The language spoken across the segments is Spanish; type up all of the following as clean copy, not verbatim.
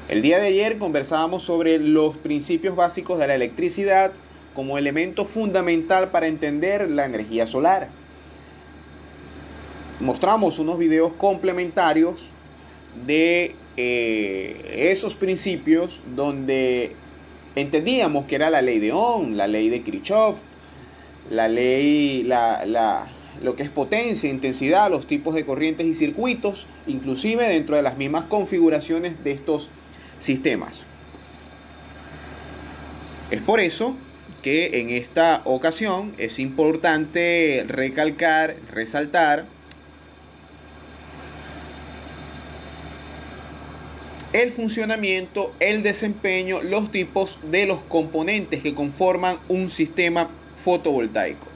El día de ayer conversábamos sobre los principios básicos de la electricidad como elemento fundamental para entender la energía solar. Mostramos unos videos complementarios de esos principios donde entendíamos que era la ley de Ohm, la ley de Kirchhoff, la ley, lo que es potencia, intensidad, los tipos de corrientes y circuitos, inclusive dentro de las mismas configuraciones de estos sistemas. Es por eso que en esta ocasión es importante recalcar, resaltar el funcionamiento, el desempeño, los tipos de los componentes que conforman un sistema fotovoltaico.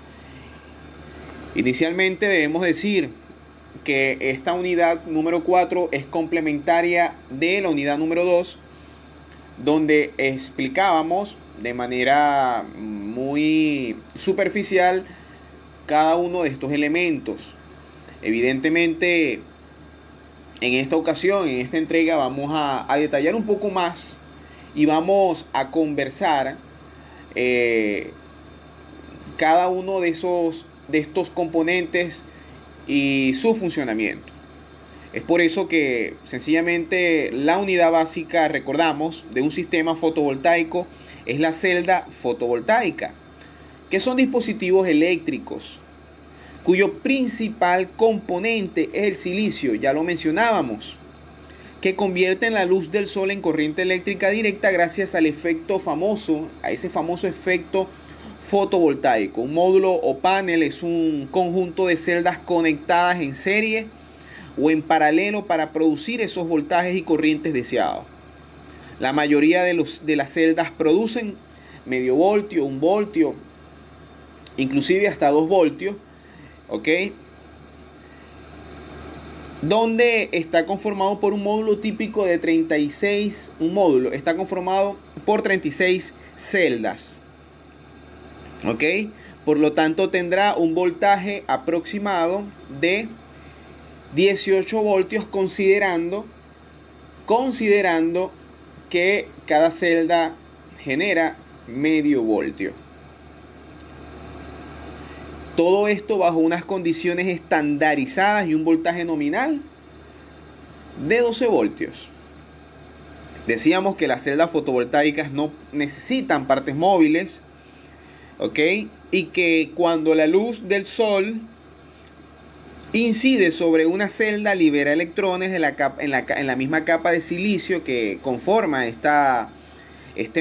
Inicialmente debemos decir que esta unidad número 4 es complementaria de la unidad número 2, donde explicábamos de manera muy superficial cada uno de estos elementos. Evidentemente, en esta ocasión, en esta entrega, vamos a detallar un poco más y vamos a conversar cada uno de estos componentes y su funcionamiento. Es por eso que sencillamente la unidad básica, recordamos, de un sistema fotovoltaico es la celda fotovoltaica, que son dispositivos eléctricos cuyo principal componente es el silicio, ya lo mencionábamos, que convierte la luz del sol en corriente eléctrica directa gracias al efecto famoso, a ese famoso efecto fotovoltaico. Un módulo o panel es un conjunto de celdas conectadas en serie o en paralelo para producir esos voltajes y corrientes deseados. La mayoría de las celdas producen medio voltio, 1 voltio, inclusive hasta 2 voltios, ¿ok? Donde está conformado por un módulo típico de 36, un módulo está conformado por 36 celdas, ¿ok? Por lo tanto tendrá un voltaje aproximado de 18 voltios considerando que cada celda genera medio voltio. Todo esto bajo unas condiciones estandarizadas y un voltaje nominal de 12 voltios. Decíamos que las celdas fotovoltaicas no necesitan partes móviles, ¿ok? Y que cuando la luz del sol incide sobre una celda, libera electrones en la misma capa de silicio que conforma estos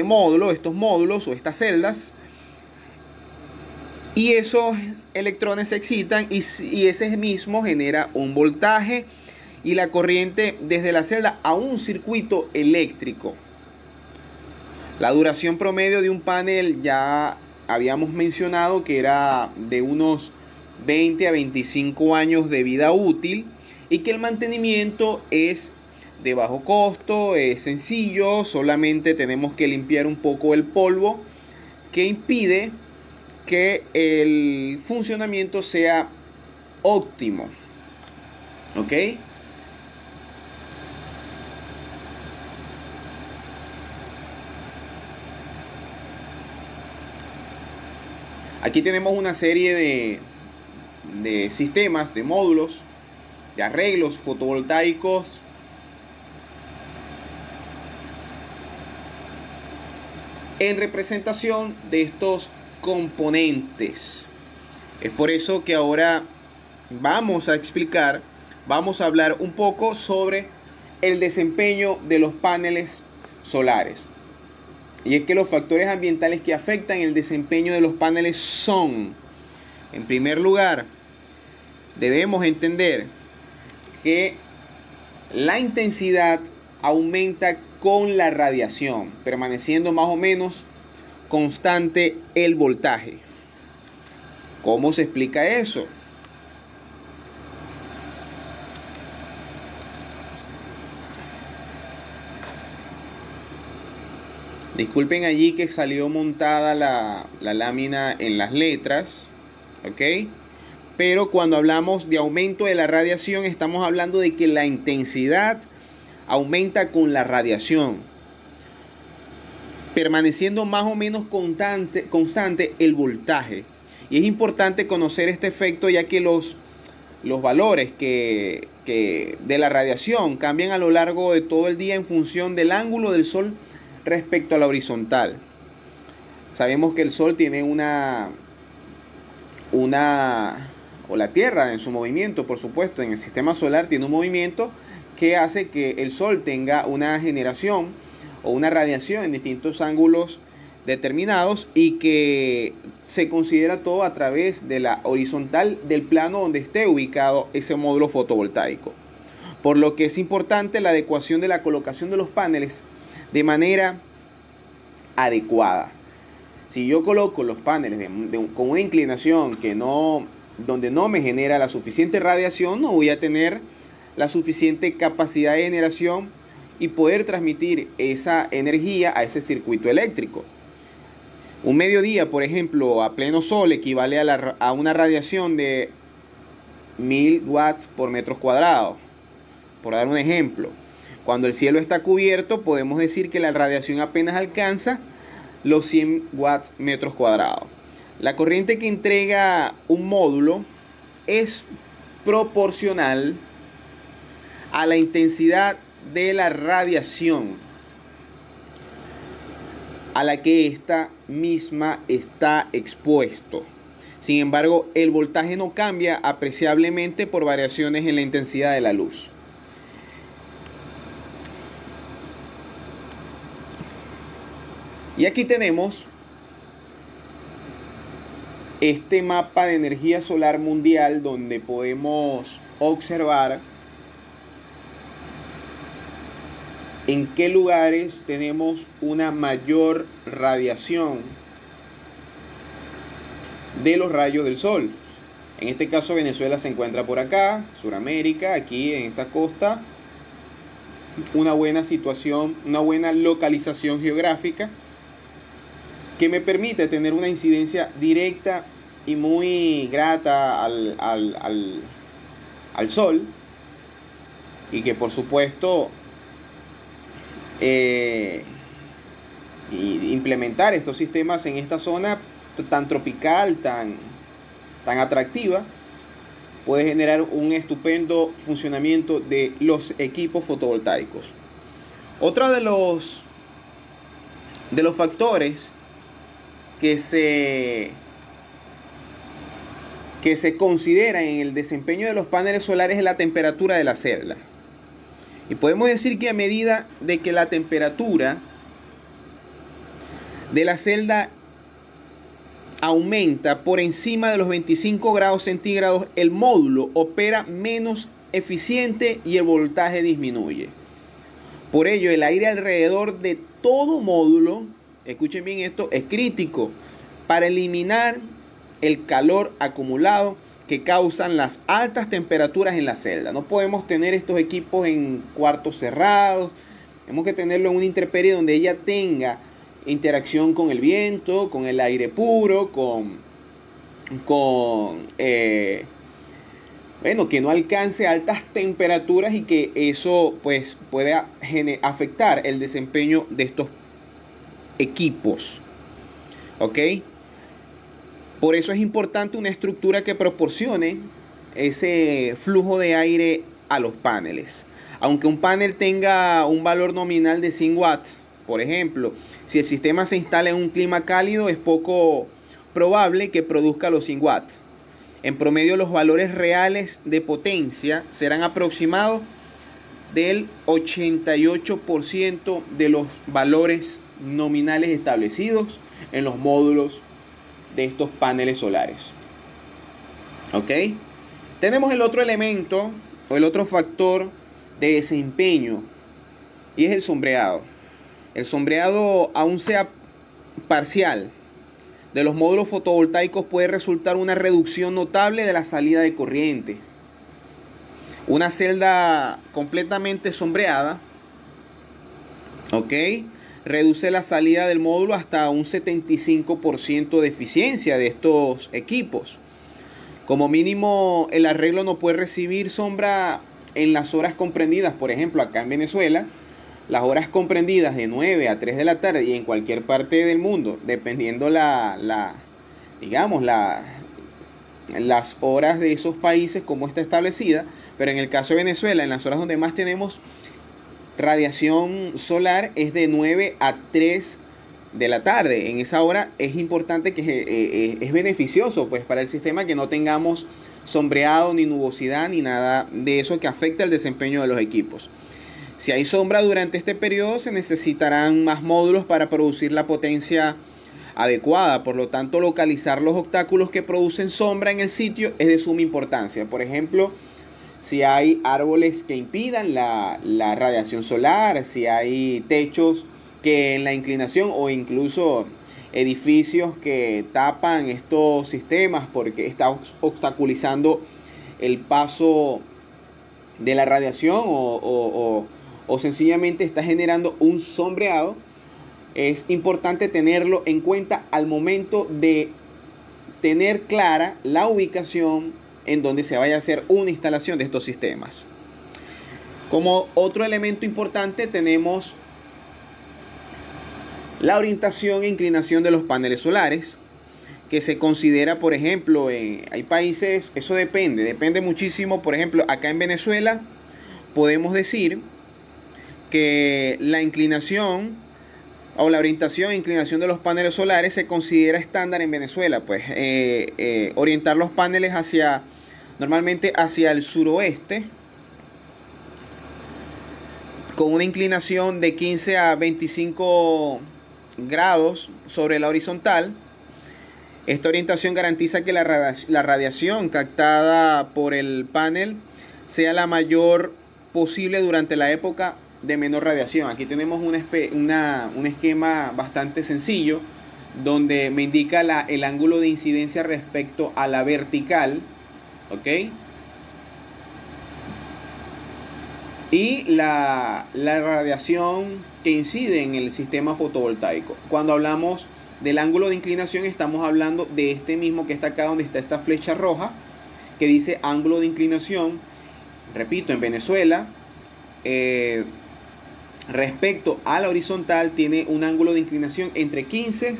módulos o estas celdas. Y esos electrones se excitan y ese mismo genera un voltaje y la corriente desde la celda a un circuito eléctrico. La duración promedio de un panel ya habíamos mencionado que era de unos 20 a 25 años de vida útil y que el mantenimiento es de bajo costo, es sencillo, solamente tenemos que limpiar un poco el polvo que impide que el funcionamiento sea óptimo, ¿ok? Aquí tenemos una serie de sistemas, de módulos, de arreglos fotovoltaicos en representación de estos componentes. Es por eso que ahora vamos a hablar un poco sobre el desempeño de los paneles solares. Y es que los factores ambientales que afectan el desempeño de los paneles son, en primer lugar, debemos entender que la intensidad aumenta con la radiación, permaneciendo más o menos constante el voltaje. ¿Cómo se explica eso? Disculpen allí que salió montada la lámina en las letras, ¿ok? Pero cuando hablamos de aumento de la radiación estamos hablando de que la intensidad aumenta con la radiación, permaneciendo más o menos constante el voltaje. Y es importante conocer este efecto, ya que los valores de la radiación cambian a lo largo de todo el día en función del ángulo del Sol respecto a la horizontal. Sabemos que el Sol tiene o la Tierra en su movimiento, por supuesto, en el sistema solar tiene un movimiento que hace que el Sol tenga una generación o una radiación en distintos ángulos determinados, y que se considera todo a través de la horizontal del plano donde esté ubicado ese módulo fotovoltaico. Por lo que es importante la adecuación de la colocación de los paneles de manera adecuada. Si yo coloco los paneles con una inclinación donde no me genera la suficiente radiación, no voy a tener la suficiente capacidad de generación y poder transmitir esa energía a ese circuito eléctrico. Un mediodía, por ejemplo, a pleno sol equivale a una radiación de 1000 watts por metros cuadrados, por dar un ejemplo. Cuando el cielo está cubierto, podemos decir que la radiación apenas alcanza los 100 watts metros cuadrados. La corriente que entrega un módulo es proporcional a la intensidad de la radiación a la que esta misma está expuesto. Sin embargo, el voltaje no cambia apreciablemente por variaciones en la intensidad de la luz. Y aquí tenemos este mapa de energía solar mundial, donde podemos observar en qué lugares tenemos una mayor radiación de los rayos del sol. En este caso, Venezuela se encuentra por acá, Sudamérica, aquí en esta costa. Una buena situación, una buena localización geográfica que me permite tener una incidencia directa y muy grata al sol, y que por supuesto implementar estos sistemas en esta zona tan tropical, tan atractiva, puede generar un estupendo funcionamiento de los equipos fotovoltaicos. Otro de los factores que se considera en el desempeño de los paneles solares es la temperatura de la celda. Y podemos decir que a medida de que la temperatura de la celda aumenta por encima de los 25 grados centígrados, el módulo opera menos eficiente y el voltaje disminuye. Por ello, el aire alrededor de todo módulo, escuchen bien esto, es crítico para eliminar el calor acumulado que causan las altas temperaturas en la celda. No podemos tener estos equipos en cuartos cerrados, tenemos que tenerlo en una intemperie donde ella tenga interacción con el viento, con el aire puro, que no alcance altas temperaturas y que eso pues pueda afectar el desempeño de estos equipos. ¿Ok? Por eso es importante una estructura que proporcione ese flujo de aire a los paneles. Aunque un panel tenga un valor nominal de 100 watts, por ejemplo, si el sistema se instala en un clima cálido, es poco probable que produzca los 100 watts. En promedio, los valores reales de potencia serán aproximados del 88% de los valores nominales establecidos en los módulos de estos paneles solares. ¿Ok? Tenemos el otro elemento o el otro factor de desempeño, y es el sombreado. El sombreado, aun sea parcial, de los módulos fotovoltaicos puede resultar una reducción notable de la salida de corriente. Una celda completamente sombreada, ¿ok?, reduce la salida del módulo hasta un 75% de eficiencia de estos equipos. Como mínimo, el arreglo no puede recibir sombra en las horas comprendidas, por ejemplo, acá en Venezuela, las horas comprendidas de 9 a 3 de la tarde y en cualquier parte del mundo, dependiendo digamos, las horas de esos países, como está establecida, pero en el caso de Venezuela, en las horas donde más tenemos radiación solar es de 9 a 3 de la tarde. En esa hora es importante que es beneficioso pues para el sistema que no tengamos sombreado ni nubosidad ni nada de eso que afecte el desempeño de los equipos. Si hay sombra durante este periodo se necesitarán más módulos para producir la potencia adecuada. Por lo tanto, localizar los obstáculos que producen sombra en el sitio es de suma importancia. Por ejemplo, si hay árboles que impidan la radiación solar, si hay techos que en la inclinación o incluso edificios que tapan estos sistemas porque está obstaculizando el paso de la radiación o sencillamente está generando un sombreado, es importante tenerlo en cuenta al momento de tener clara la ubicación en donde se vaya a hacer una instalación de estos sistemas. Como otro elemento importante tenemos la orientación e inclinación de los paneles solares, que se considera, por ejemplo, hay países, eso depende muchísimo. Por ejemplo, acá en Venezuela podemos decir que la inclinación o la orientación e inclinación de los paneles solares se considera estándar en Venezuela, pues orientar los paneles normalmente hacia el suroeste, con una inclinación de 15 a 25 grados sobre la horizontal. Esta orientación garantiza que la radiación captada por el panel sea la mayor posible durante la época de menor radiación. Aquí tenemos un esquema bastante sencillo donde me indica el ángulo de incidencia respecto a la vertical, ¿ok? Y la radiación que incide en el sistema fotovoltaico. Cuando hablamos del ángulo de inclinación estamos hablando de este mismo que está acá, donde está esta flecha roja que dice ángulo de inclinación. Repito, en Venezuela respecto a la horizontal tiene un ángulo de inclinación entre 15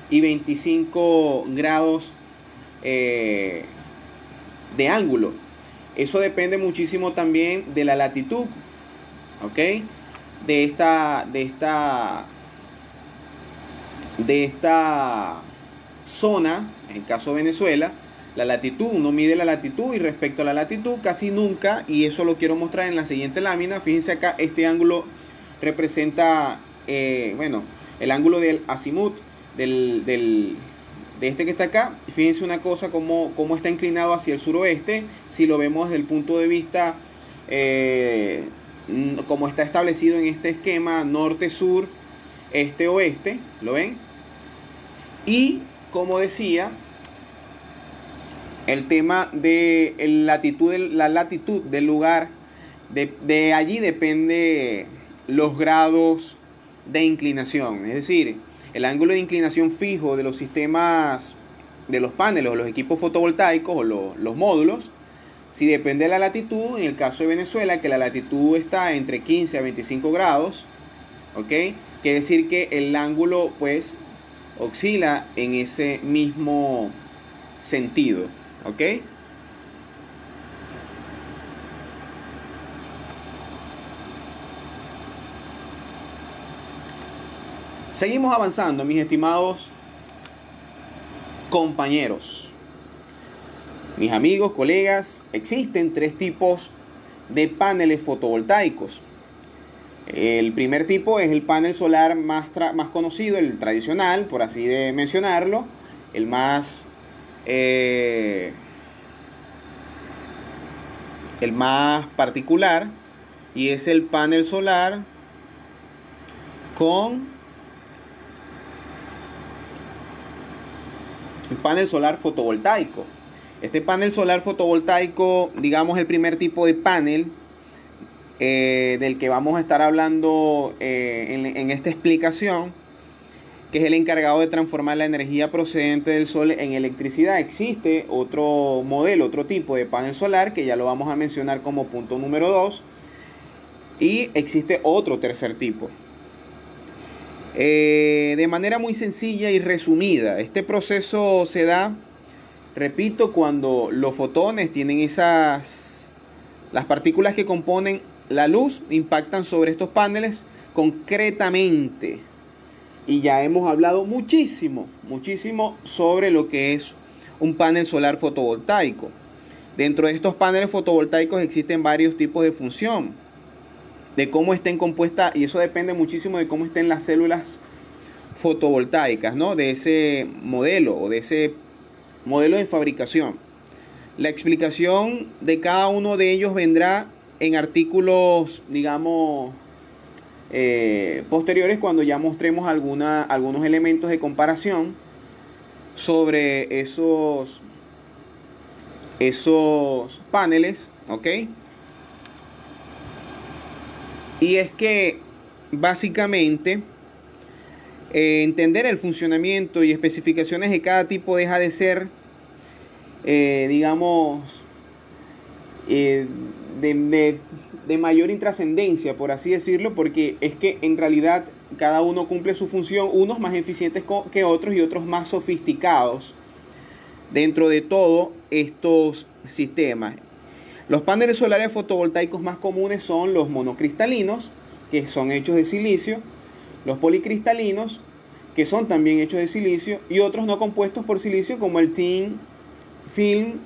y 25 grados de ángulo. Eso depende muchísimo también de la latitud, ¿ok? De esta zona, en el caso de Venezuela, la latitud, uno mide la latitud y respecto a la latitud casi nunca, y eso lo quiero mostrar en la siguiente lámina. Fíjense acá, este ángulo representa, el ángulo del azimut, de este que está acá. Fíjense una cosa, cómo está inclinado hacia el suroeste. Si lo vemos desde el punto de vista, como está establecido en este esquema, norte-sur, este-oeste, ¿lo ven? Y como decía, el tema de la latitud del lugar, de allí depende los grados de inclinación. Es decir, el ángulo de inclinación fijo de los sistemas, de los paneles o los equipos fotovoltaicos o los módulos, si depende de la latitud, en el caso de Venezuela, que la latitud está entre 15 a 25 grados, ¿ok? Quiere decir que el ángulo pues oscila en ese mismo sentido, ¿ok? Seguimos avanzando, mis estimados compañeros, mis amigos, colegas. Existen tres tipos de paneles fotovoltaicos. El primer tipo es el panel solar más conocido, el tradicional, por así de mencionarlo, el más particular, y es el panel solar fotovoltaico. Este panel solar fotovoltaico, digamos, el primer tipo de panel del que vamos a estar hablando en esta explicación, que es el encargado de transformar la energía procedente del sol en electricidad. Existe otro modelo, otro tipo de panel solar, que ya lo vamos a mencionar como punto número 2. Y existe otro tercer tipo. De manera muy sencilla y resumida, este proceso se da, repito, cuando los fotones tienen las partículas que componen la luz, impactan sobre estos paneles concretamente. Y ya hemos hablado muchísimo sobre lo que es un panel solar fotovoltaico. Dentro de estos paneles fotovoltaicos existen varios tipos de función, de cómo estén compuestas, y eso depende muchísimo de cómo estén las células fotovoltaicas, ¿no? De ese modelo o de ese modelo de fabricación. La explicación de cada uno de ellos vendrá en artículos, digamos, posteriores, cuando ya mostremos algunos elementos de comparación sobre esos paneles, ¿ok? Y es que básicamente entender el funcionamiento y especificaciones de cada tipo deja de ser, digamos, de mayor intrascendencia, por así decirlo, porque es que en realidad cada uno cumple su función, unos más eficientes que otros y otros más sofisticados dentro de todos estos sistemas. Los paneles solares fotovoltaicos más comunes son los monocristalinos, que son hechos de silicio, los policristalinos, que son también hechos de silicio, y otros no compuestos por silicio como el tin, film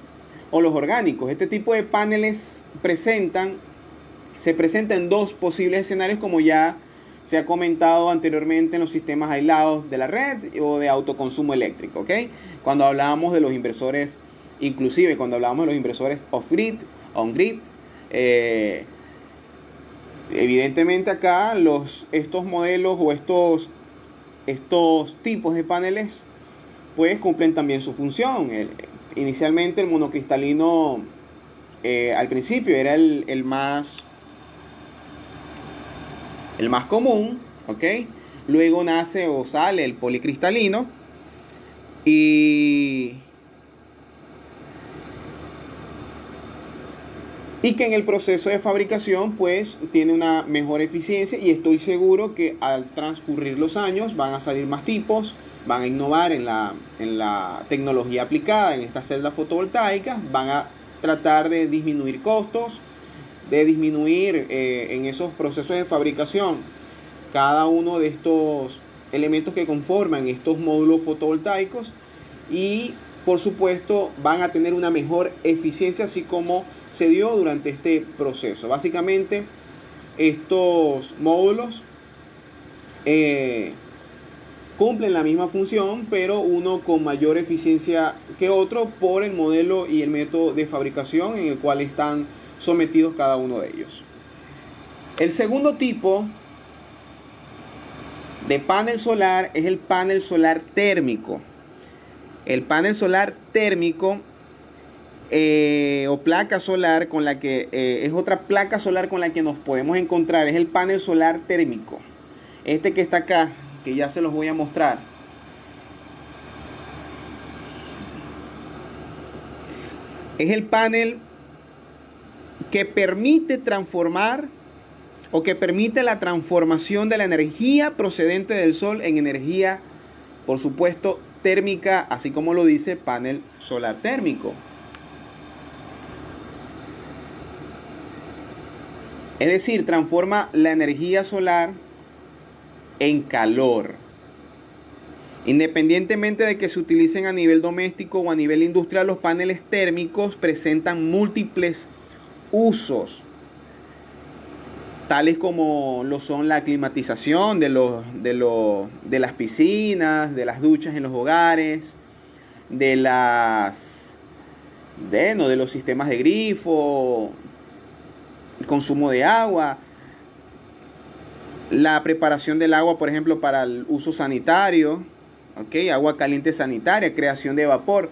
o los orgánicos. Este tipo de paneles se presentan en dos posibles escenarios, como ya se ha comentado anteriormente, en los sistemas aislados de la red o de autoconsumo eléctrico, ¿ok? Cuando hablábamos de los inversores, inclusive cuando hablábamos de los inversores off-grid, on-grid, evidentemente acá estos modelos o estos tipos de paneles pues cumplen también su función. Inicialmente el monocristalino al principio era el más común, ¿ok? Luego nace o sale el policristalino y que en el proceso de fabricación pues tiene una mejor eficiencia, y estoy seguro que al transcurrir los años van a salir más tipos, van a innovar en la tecnología aplicada en estas celdas fotovoltaicas, van a tratar de disminuir costos, de disminuir en esos procesos de fabricación cada uno de estos elementos que conforman estos módulos fotovoltaicos, y por supuesto van a tener una mejor eficiencia, así como se dio durante este proceso. Básicamente estos módulos cumplen la misma función, pero uno con mayor eficiencia que otro por el modelo y el método de fabricación en el cual están sometidos cada uno de ellos. El segundo tipo de panel solar es el panel solar térmico. El panel solar térmico o placa solar con la que es otra placa solar con la que nos podemos encontrar, es el panel solar térmico. Este que está acá, que ya se los voy a mostrar. Es el panel que permite transformar o que permite la transformación de la energía procedente del sol en energía, por supuesto, térmica, así como lo dice panel solar térmico. Es decir, transforma la energía solar en calor. Independientemente de que se utilicen a nivel doméstico o a nivel industrial, los paneles térmicos presentan múltiples usos, tales como lo son la climatización de las piscinas, de las duchas en los hogares, de los sistemas de grifo, el consumo de agua, la preparación del agua, por ejemplo, para el uso sanitario, ¿okay? Agua caliente sanitaria, creación de vapor.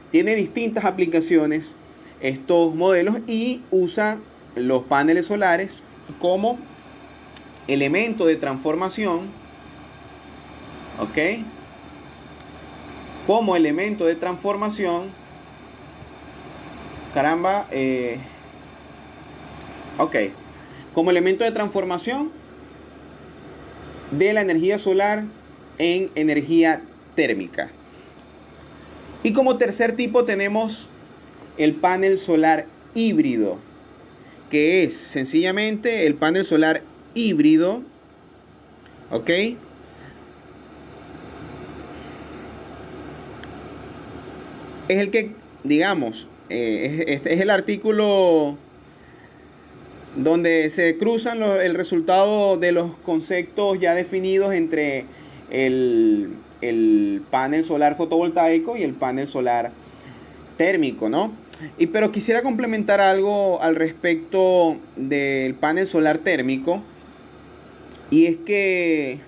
Tiene distintas aplicaciones estos modelos, y usa los paneles solares como elemento de transformación ¿ok? Como elemento de transformación, caramba, ok, como elemento de transformación de la energía solar en energía térmica. Y como tercer tipo tenemos el panel solar híbrido, que es sencillamente el panel solar híbrido, ¿ok? Es el que, digamos, este es el artículo donde se cruzan el resultado de los conceptos ya definidos entre el panel solar fotovoltaico y el panel solar térmico, ¿no? Pero quisiera complementar algo al respecto del panel solar térmico, y es que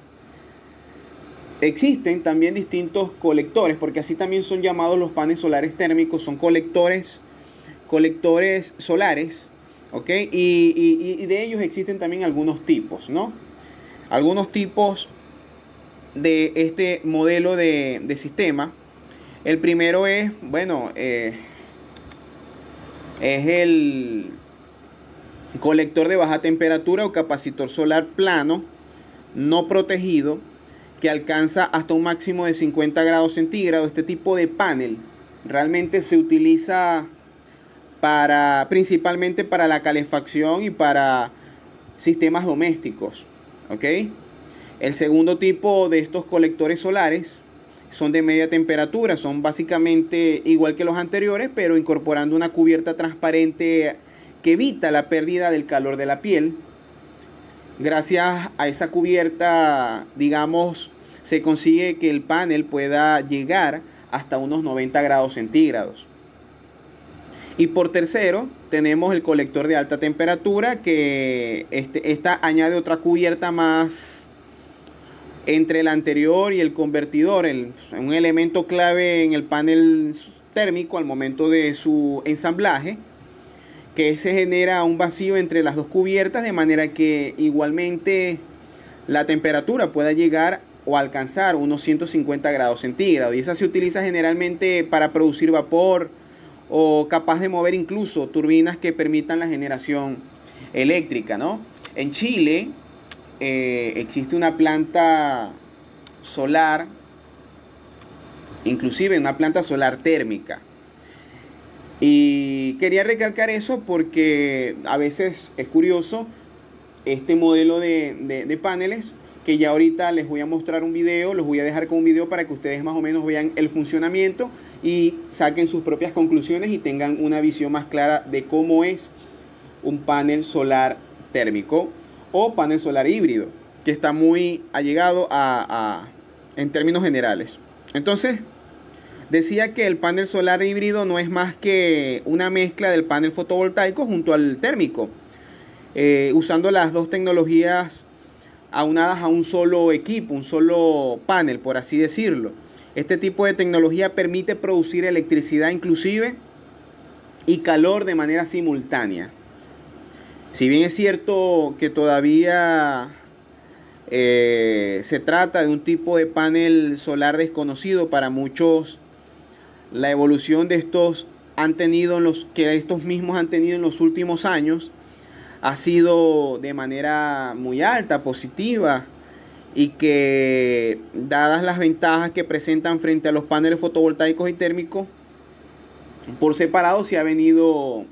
existen también distintos colectores, porque así también son llamados los paneles solares térmicos, son colectores solares, ¿ok? Y de ellos existen también algunos tipos, ¿no? Algunos tipos de este modelo de sistema. El primero es, bueno, es el colector de baja temperatura o capacitor solar plano no protegido, que alcanza hasta un máximo de 50 grados centígrados. Este tipo de panel realmente se utiliza principalmente para la calefacción y para sistemas domésticos, ¿ok? El segundo tipo de estos colectores solares son de media temperatura, son básicamente igual que los anteriores, pero incorporando una cubierta transparente que evita la pérdida del calor de la piel. Gracias a esa cubierta, digamos, se consigue que el panel pueda llegar hasta unos 90 grados centígrados. Y por tercero, tenemos el colector de alta temperatura, que esta añade otra cubierta más entre el anterior y el convertidor, un elemento clave en el panel térmico al momento de su ensamblaje, que se genera un vacío entre las dos cubiertas, de manera que igualmente la temperatura pueda llegar o alcanzar unos 150 grados centígrados. Y esa se utiliza generalmente para producir vapor o capaz de mover incluso turbinas que permitan la generación eléctrica, ¿no? En Chile existe una planta solar, inclusive una planta solar térmica. Y quería recalcar eso porque a veces es curioso este modelo de paneles, que ya ahorita les voy a mostrar un video, los voy a dejar con un video para que ustedes más o menos vean el funcionamiento y saquen sus propias conclusiones y tengan una visión más clara de cómo es un panel solar térmico o panel solar híbrido, que está muy allegado en términos generales. Entonces, decía que el panel solar híbrido no es más que una mezcla del panel fotovoltaico junto al térmico, usando las dos tecnologías aunadas a un solo equipo, un solo panel, por así decirlo. Este tipo de tecnología permite producir electricidad inclusive y calor de manera simultánea. Si bien es cierto que todavía se trata de un tipo de panel solar desconocido para muchos, la evolución de estos estos mismos han tenido en los últimos años ha sido de manera muy alta, positiva, y que, dadas las ventajas que presentan frente a los paneles fotovoltaicos y térmicos, por separado se ha venido,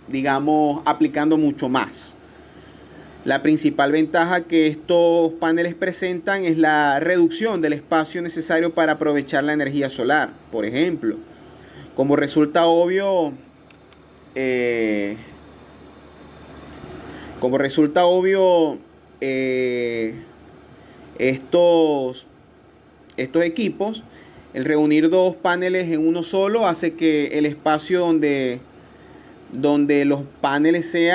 digamos, aplicando mucho más. La principal ventaja que estos paneles presentan es la reducción del espacio necesario para aprovechar la energía solar. Por ejemplo, como resulta obvio, estos equipos, el reunir dos paneles en uno solo hace que el espacio donde los paneles se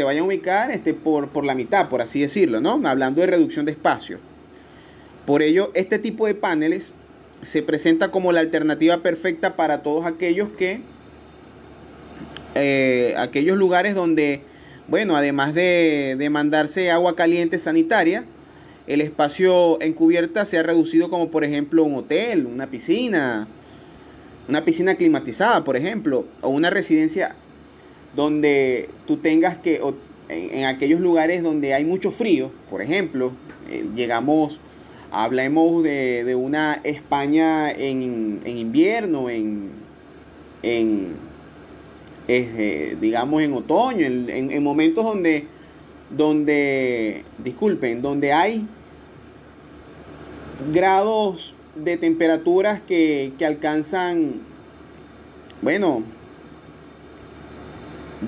vayan a ubicar por la mitad, por así decirlo, ¿no? Hablando de reducción de espacio. Por ello, este tipo de paneles se presenta como la alternativa perfecta para todos aquellos aquellos lugares donde, bueno, además de demandarse agua caliente sanitaria, el espacio en cubierta sea reducido, como por ejemplo un hotel, una piscina climatizada, por ejemplo, o una residencia donde tú tengas que, en aquellos lugares donde hay mucho frío, por ejemplo, hablemos de una España en invierno, en digamos en otoño, en momentos donde hay grados de temperaturas que alcanzan, bueno,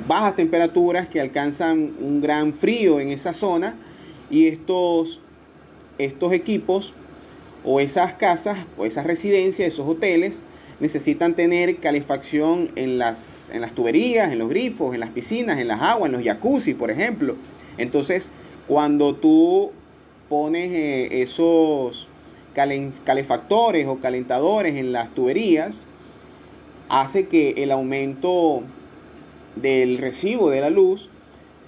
bajas temperaturas que alcanzan un gran frío en esa zona, y estos equipos o esas casas o esas residencias, esos hoteles necesitan tener calefacción en las tuberías, en los grifos, en las piscinas, en las aguas, en los jacuzzi, por ejemplo. Entonces, cuando tú pones esos calefactores o calentadores en las tuberías, hace que el aumento del recibo de la luz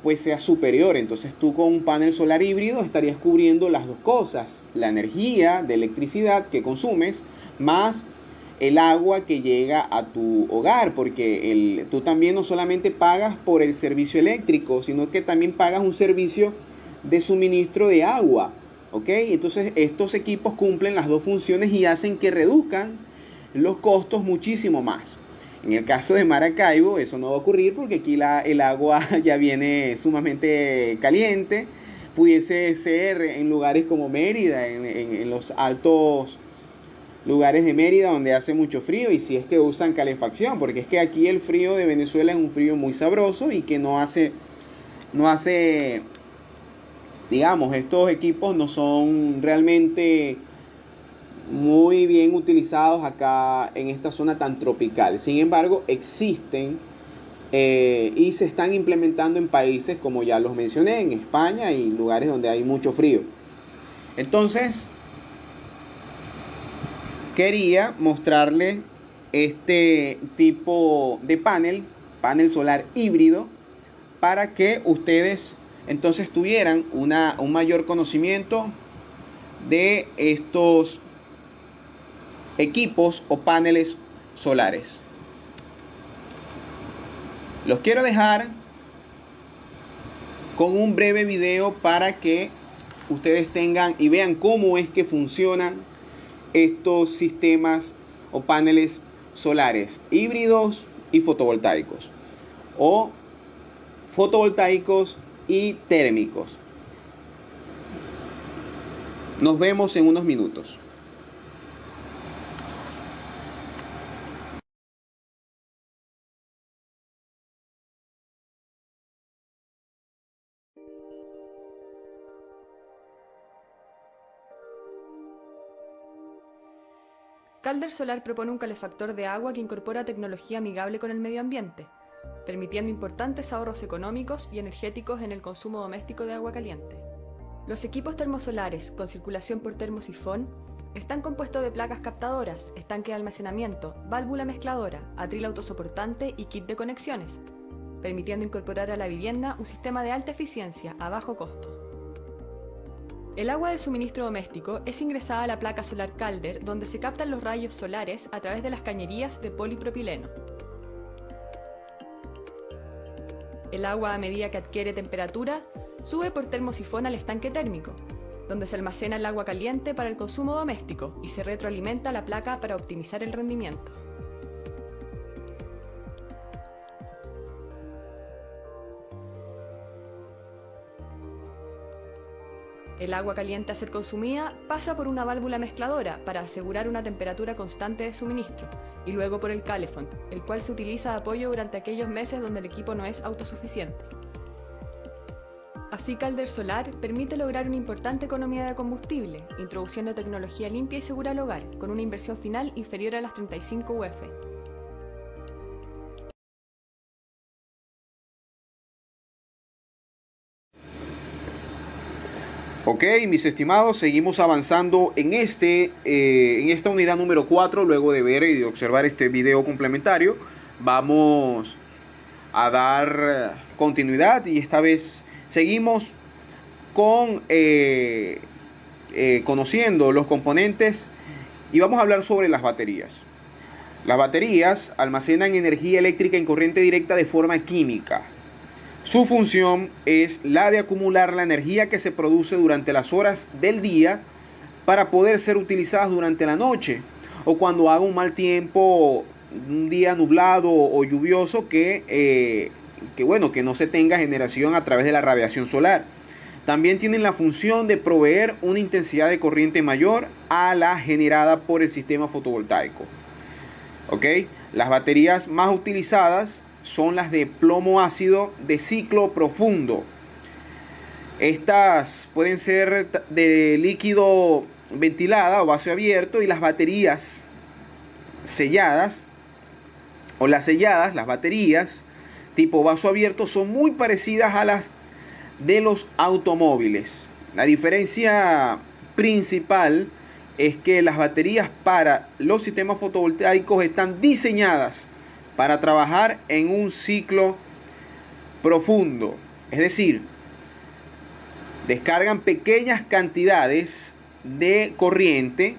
pues sea superior. Entonces tú con un panel solar híbrido estarías cubriendo las dos cosas: la energía de electricidad que consumes más el agua que llega a tu hogar, porque tú también no solamente pagas por el servicio eléctrico, sino que también pagas un servicio de suministro de agua, ¿ok? Entonces estos equipos cumplen las dos funciones y hacen que reduzcan los costos muchísimo más. En el caso de Maracaibo eso no va a ocurrir, porque aquí el agua ya viene sumamente caliente. Pudiese ser en lugares como Mérida, en los altos lugares de Mérida donde hace mucho frío, y si es que usan calefacción, porque es que aquí el frío de Venezuela es un frío muy sabroso y que no hace, digamos, estos equipos no son realmente muy bien utilizados acá en esta zona tan tropical. Sin embargo, existen y se están implementando en países como ya los mencioné, en España y lugares donde hay mucho frío. Entonces, quería mostrarles este tipo de panel solar híbrido, para que ustedes entonces tuvieran un mayor conocimiento de estos equipos o paneles solares. Los quiero dejar con un breve video para que ustedes tengan y vean cómo es que funcionan estos sistemas o paneles solares híbridos y fotovoltaicos, o fotovoltaicos y térmicos. Nos vemos en unos minutos. Calder Solar propone un calefactor de agua que incorpora tecnología amigable con el medio ambiente, permitiendo importantes ahorros económicos y energéticos en el consumo doméstico de agua caliente. Los equipos termosolares con circulación por termosifón están compuestos de placas captadoras, estanque de almacenamiento, válvula mezcladora, atril autosoportante y kit de conexiones, permitiendo incorporar a la vivienda un sistema de alta eficiencia a bajo costo. El agua del suministro doméstico es ingresada a la placa solar Calder, donde se captan los rayos solares a través de las cañerías de polipropileno. El agua, a medida que adquiere temperatura, sube por termosifón al estanque térmico, donde se almacena el agua caliente para el consumo doméstico y se retroalimenta la placa para optimizar el rendimiento. El agua caliente a ser consumida pasa por una válvula mezcladora para asegurar una temperatura constante de suministro, y luego por el calefón, el cual se utiliza de apoyo durante aquellos meses donde el equipo no es autosuficiente. Así, Calder Solar permite lograr una importante economía de combustible, introduciendo tecnología limpia y segura al hogar, con una inversión final inferior a las 35 UF. Ok, mis estimados, seguimos avanzando en esta unidad número 4. Luego de ver y de observar este video complementario, vamos a dar continuidad, y esta vez seguimos con conociendo los componentes y vamos a hablar sobre las baterías. Las baterías almacenan energía eléctrica en corriente directa de forma química. Su función es la de acumular la energía que se produce durante las horas del día para poder ser utilizadas durante la noche o cuando haga un mal tiempo, un día nublado o lluvioso que no se tenga generación a través de la radiación solar. También tienen la función de proveer una intensidad de corriente mayor a la generada por el sistema fotovoltaico. ¿Ok? Las baterías más utilizadas son las de plomo ácido de ciclo profundo. Estas pueden ser de líquido ventilada o vaso abierto, y las baterías selladas o las baterías tipo vaso abierto son muy parecidas a las de los automóviles. La diferencia principal es que las baterías para los sistemas fotovoltaicos están diseñadas para trabajar en un ciclo profundo, es decir, descargan pequeñas cantidades de corriente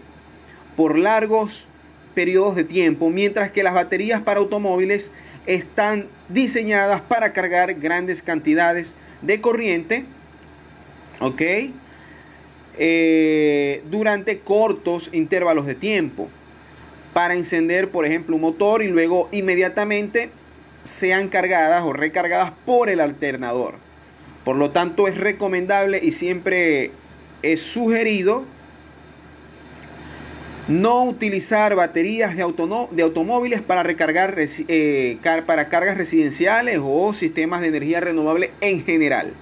por largos periodos de tiempo, mientras que las baterías para automóviles están diseñadas para cargar grandes cantidades de corriente, ¿ok? Durante cortos intervalos de tiempo, para encender, por ejemplo, un motor y luego inmediatamente sean cargadas o recargadas por el alternador. Por lo tanto, es recomendable y siempre es sugerido no utilizar baterías de automóviles para recargar para cargas residenciales o sistemas de energía renovable en general.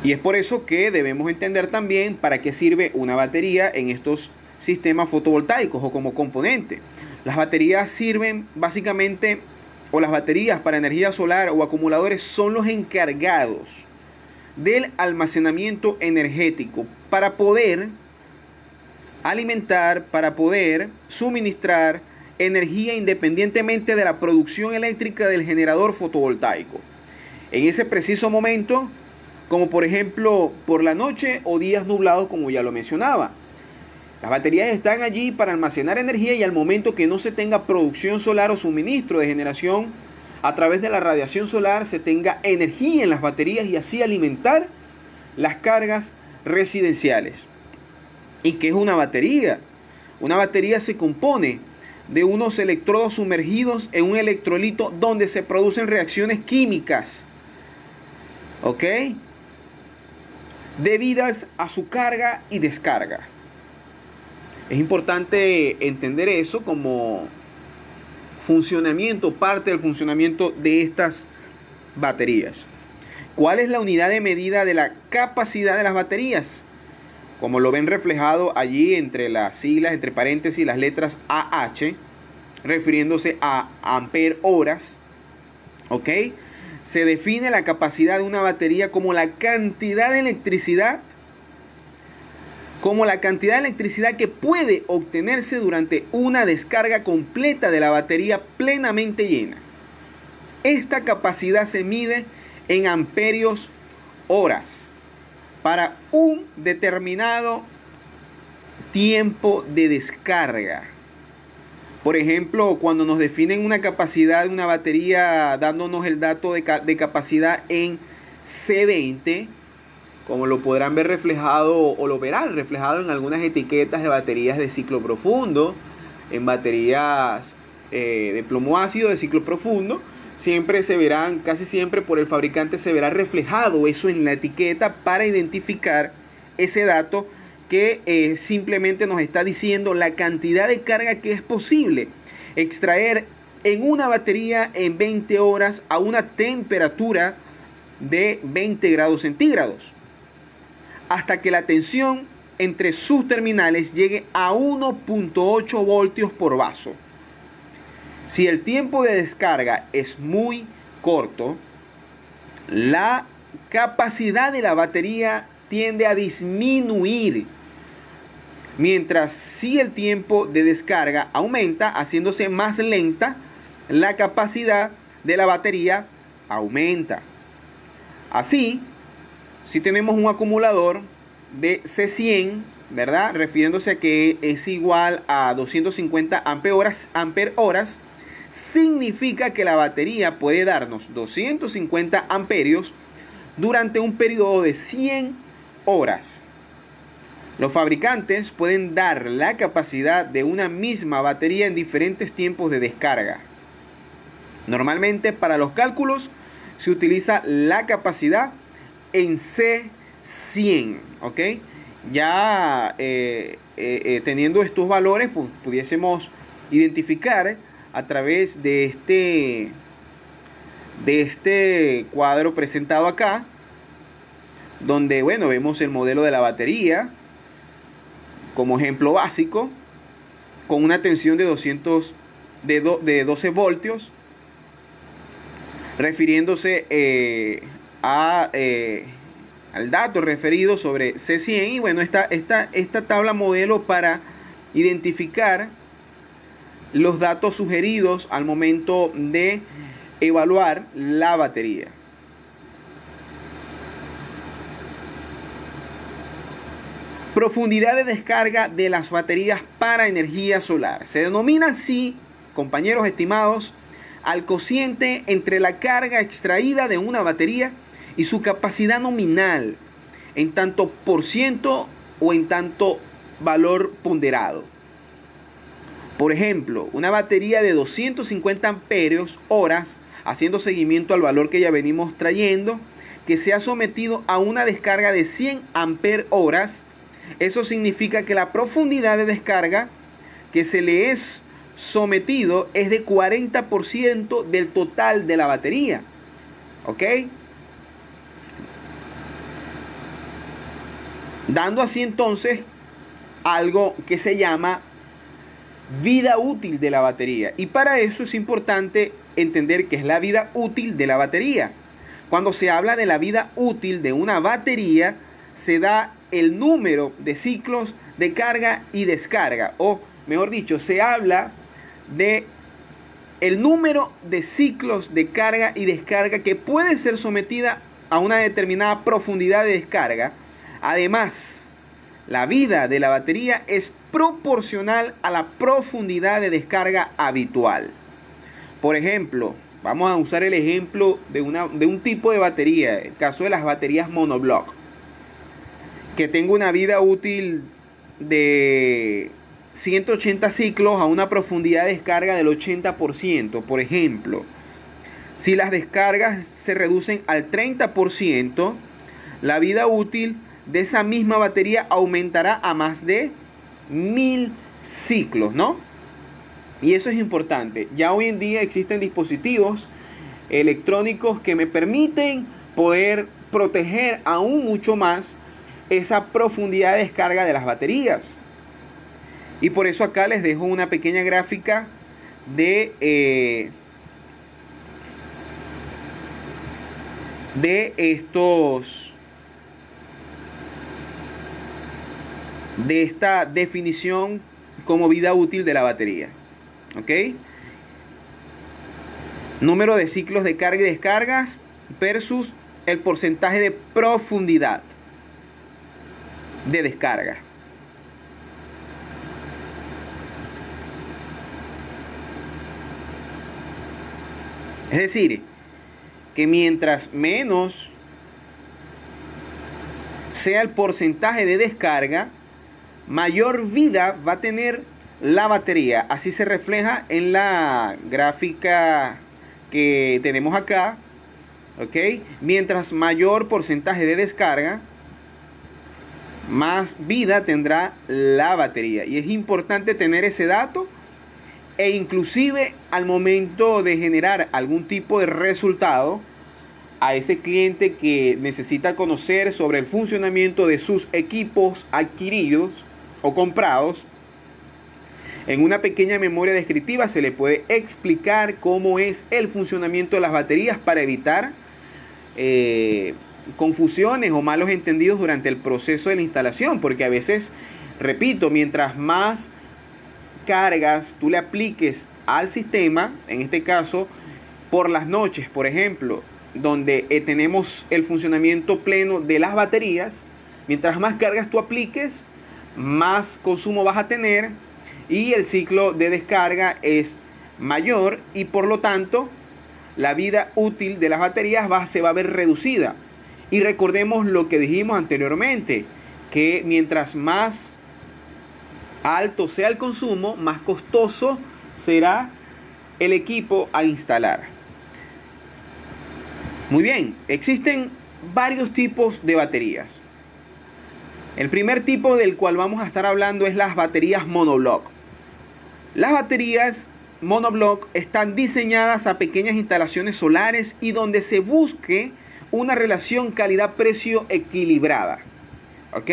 Y es por eso que debemos entender también para qué sirve una batería en estos sistemas fotovoltaicos o como componente. Las baterías sirven básicamente, o las baterías para energía solar o acumuladores son los encargados del almacenamiento energético para poder alimentar, para poder suministrar energía independientemente de la producción eléctrica del generador fotovoltaico. En ese preciso momento, como por ejemplo por la noche o días nublados, como ya lo mencionaba. Las baterías están allí para almacenar energía y al momento que no se tenga producción solar o suministro de generación a través de la radiación solar, se tenga energía en las baterías y así alimentar las cargas residenciales. ¿Y qué es una batería? Una batería se compone de unos electrodos sumergidos en un electrolito donde se producen reacciones químicas, ¿ok?, debidas a su carga y descarga. Es importante entender eso como funcionamiento, parte del funcionamiento de estas baterías. ¿Cuál es la unidad de medida de la capacidad de las baterías? Como lo ven reflejado allí entre las siglas, entre paréntesis, las letras AH, refiriéndose a ampere horas, ¿ok? Se define la capacidad de una batería como la cantidad de electricidad que puede obtenerse durante una descarga completa de la batería plenamente llena. Esta capacidad se mide en amperios horas para un determinado tiempo de descarga. Por ejemplo, cuando nos definen una capacidad de una batería dándonos el dato de capacidad en C20, como lo podrán ver reflejado o lo verán reflejado en algunas etiquetas de baterías de ciclo profundo, en baterías de plomo ácido de ciclo profundo, siempre se verán, casi siempre por el fabricante se verá reflejado eso en la etiqueta para identificar ese dato que simplemente nos está diciendo la cantidad de carga que es posible extraer en una batería en 20 horas a una temperatura de 20 grados centígrados, hasta que la tensión entre sus terminales llegue a 1.8 voltios por vaso. Si el tiempo de descarga es muy corto, la capacidad de la batería tiende a disminuir, mientras si el tiempo de descarga aumenta, haciéndose más lenta, la capacidad de la batería aumenta. Así, si tenemos un acumulador de C100, ¿verdad? Refiriéndose a que es igual a 250 ampere horas, significa que la batería puede darnos 250 amperios durante un periodo de 100 horas. Los fabricantes pueden dar la capacidad de una misma batería en diferentes tiempos de descarga. Normalmente para los cálculos se utiliza la capacidad en C100, ¿ok? Ya teniendo estos valores, pues pudiésemos identificar a través de este cuadro presentado acá, donde, bueno, vemos el modelo de la batería como ejemplo básico, con una tensión de 12 voltios, refiriéndose al dato referido sobre C100. Y bueno, esta tabla modelo para identificar los datos sugeridos al momento de evaluar la batería. Profundidad de descarga de las baterías para energía solar. Se denomina así, compañeros estimados, al cociente entre la carga extraída de una batería y su capacidad nominal, en tanto por ciento o en tanto valor ponderado. Por ejemplo, una batería de 250 amperios horas, haciendo seguimiento al valor que ya venimos trayendo, que se ha sometido a una descarga de 100 ampere horas. Eso significa que la profundidad de descarga que se le es sometido es de 40% del total de la batería. ¿Ok? Dando así entonces algo que se llama vida útil de la batería. Y para eso es importante entender qué es la vida útil de la batería. Cuando se habla de la vida útil de una batería, se da el número de ciclos de carga y descarga, o mejor dicho, se habla de el número de ciclos de carga y descarga que puede ser sometida a una determinada profundidad de descarga. Además, la vida de la batería es proporcional a la profundidad de descarga habitual. Por ejemplo, vamos a usar el ejemplo de un tipo de batería, el caso de las baterías monoblock, que tengo una vida útil de 180 ciclos a una profundidad de descarga del 80%. Por ejemplo, si las descargas se reducen al 30%, la vida útil de esa misma batería aumentará a más de 1000 ciclos, ¿no? Y eso es importante. Ya hoy en día existen dispositivos electrónicos que me permiten poder proteger aún mucho más esa profundidad de descarga de las baterías. Y por eso acá les dejo una pequeña gráfica de esta definición como vida útil de la batería. ¿Ok? Número de ciclos de carga y descargas versus el porcentaje de profundidad de descarga. Es decir, que mientras menos sea el porcentaje de descarga, mayor vida va a tener la batería. Así se refleja en la gráfica que tenemos acá. ¿Ok? Mientras mayor porcentaje de descarga, más vida tendrá la batería. Y es importante tener ese dato, e inclusive al momento de generar algún tipo de resultado a ese cliente que necesita conocer sobre el funcionamiento de sus equipos adquiridos o comprados, en una pequeña memoria descriptiva se le puede explicar cómo es el funcionamiento de las baterías para evitar confusiones o malos entendidos durante el proceso de la instalación, porque a veces, repito, mientras más cargas tú le apliques al sistema, en este caso por las noches, por ejemplo, donde tenemos el funcionamiento pleno de las baterías. Mientras más cargas tú apliques, más consumo vas a tener y el ciclo de descarga es mayor y por lo tanto la vida útil de las baterías se va a ver reducida. Y recordemos lo que dijimos anteriormente, que mientras más alto sea el consumo, más costoso será el equipo a instalar. Muy bien, existen varios tipos de baterías. El primer tipo del cual vamos a estar hablando es las baterías monoblock. Las baterías monoblock están diseñadas a pequeñas instalaciones solares y donde se busque una relación calidad-precio equilibrada. ¿Ok?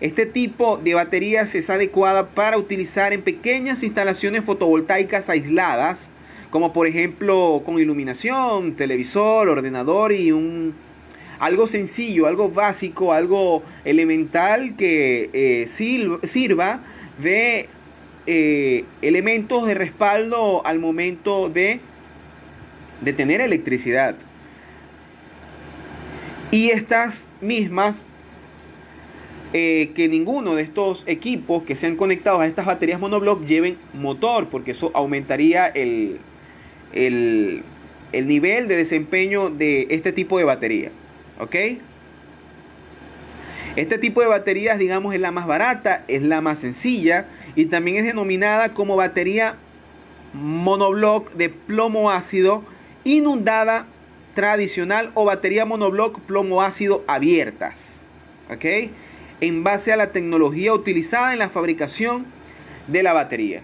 Este tipo de baterías es adecuada para utilizar en pequeñas instalaciones fotovoltaicas aisladas, como por ejemplo con iluminación, televisor, ordenador y algo sencillo, algo básico, algo elemental que sirva de elementos de respaldo al momento de tener electricidad. Y estas mismas, que ninguno de estos equipos que sean conectados a estas baterías monoblock lleven motor, porque eso aumentaría el nivel de desempeño de este tipo de batería. ¿Ok? Este tipo de baterías, digamos, es la más barata, es la más sencilla y también es denominada como batería monoblock de plomo ácido inundada tradicional o batería monoblock plomo ácido abiertas. ¿Ok? En base a la tecnología utilizada en la fabricación de la batería.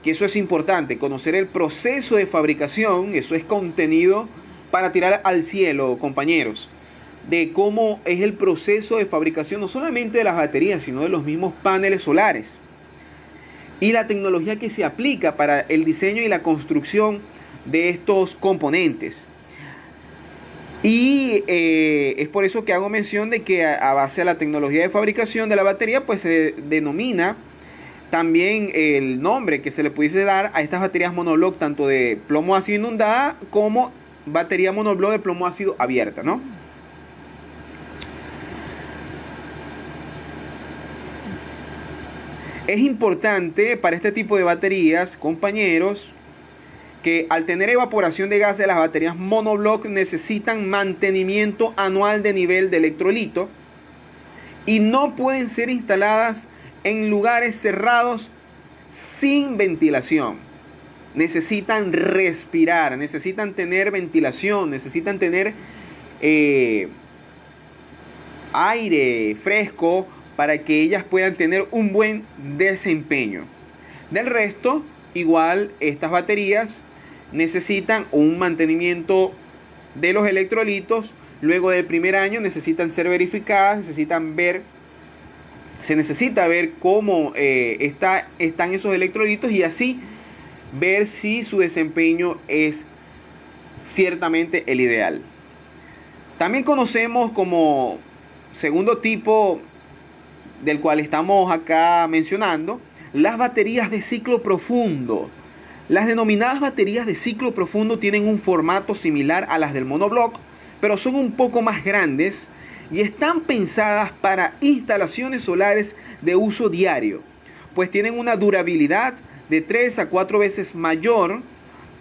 Que eso es importante, conocer el proceso de fabricación, eso es contenido para tirar al cielo, compañeros, de cómo es el proceso de fabricación no solamente de las baterías, sino de los mismos paneles solares. Y la tecnología que se aplica para el diseño y la construcción de estos componentes. Y es por eso que hago mención de que a base de la tecnología de fabricación de la batería, pues se denomina también el nombre que se le pudiese dar a estas baterías monoblock, tanto de plomo ácido inundada como batería monoblock de plomo ácido abierta, ¿no? Es importante para este tipo de baterías, compañeros, que al tener evaporación de gases, las baterías monoblock necesitan mantenimiento anual de nivel de electrolito y no pueden ser instaladas en lugares cerrados sin ventilación. Necesitan respirar, necesitan tener ventilación, necesitan tener aire fresco para que ellas puedan tener un buen desempeño. Del resto, igual estas baterías necesitan un mantenimiento de los electrolitos. Luego del primer año necesitan ser verificadas, se necesita ver cómo están esos electrolitos y así ver si su desempeño es ciertamente el ideal. También conocemos como segundo tipo del cual estamos acá mencionando, las baterías de ciclo profundo. Las denominadas baterías de ciclo profundo tienen un formato similar a las del monoblock, pero son un poco más grandes y están pensadas para instalaciones solares de uso diario, pues tienen una durabilidad de 3 a 4 veces mayor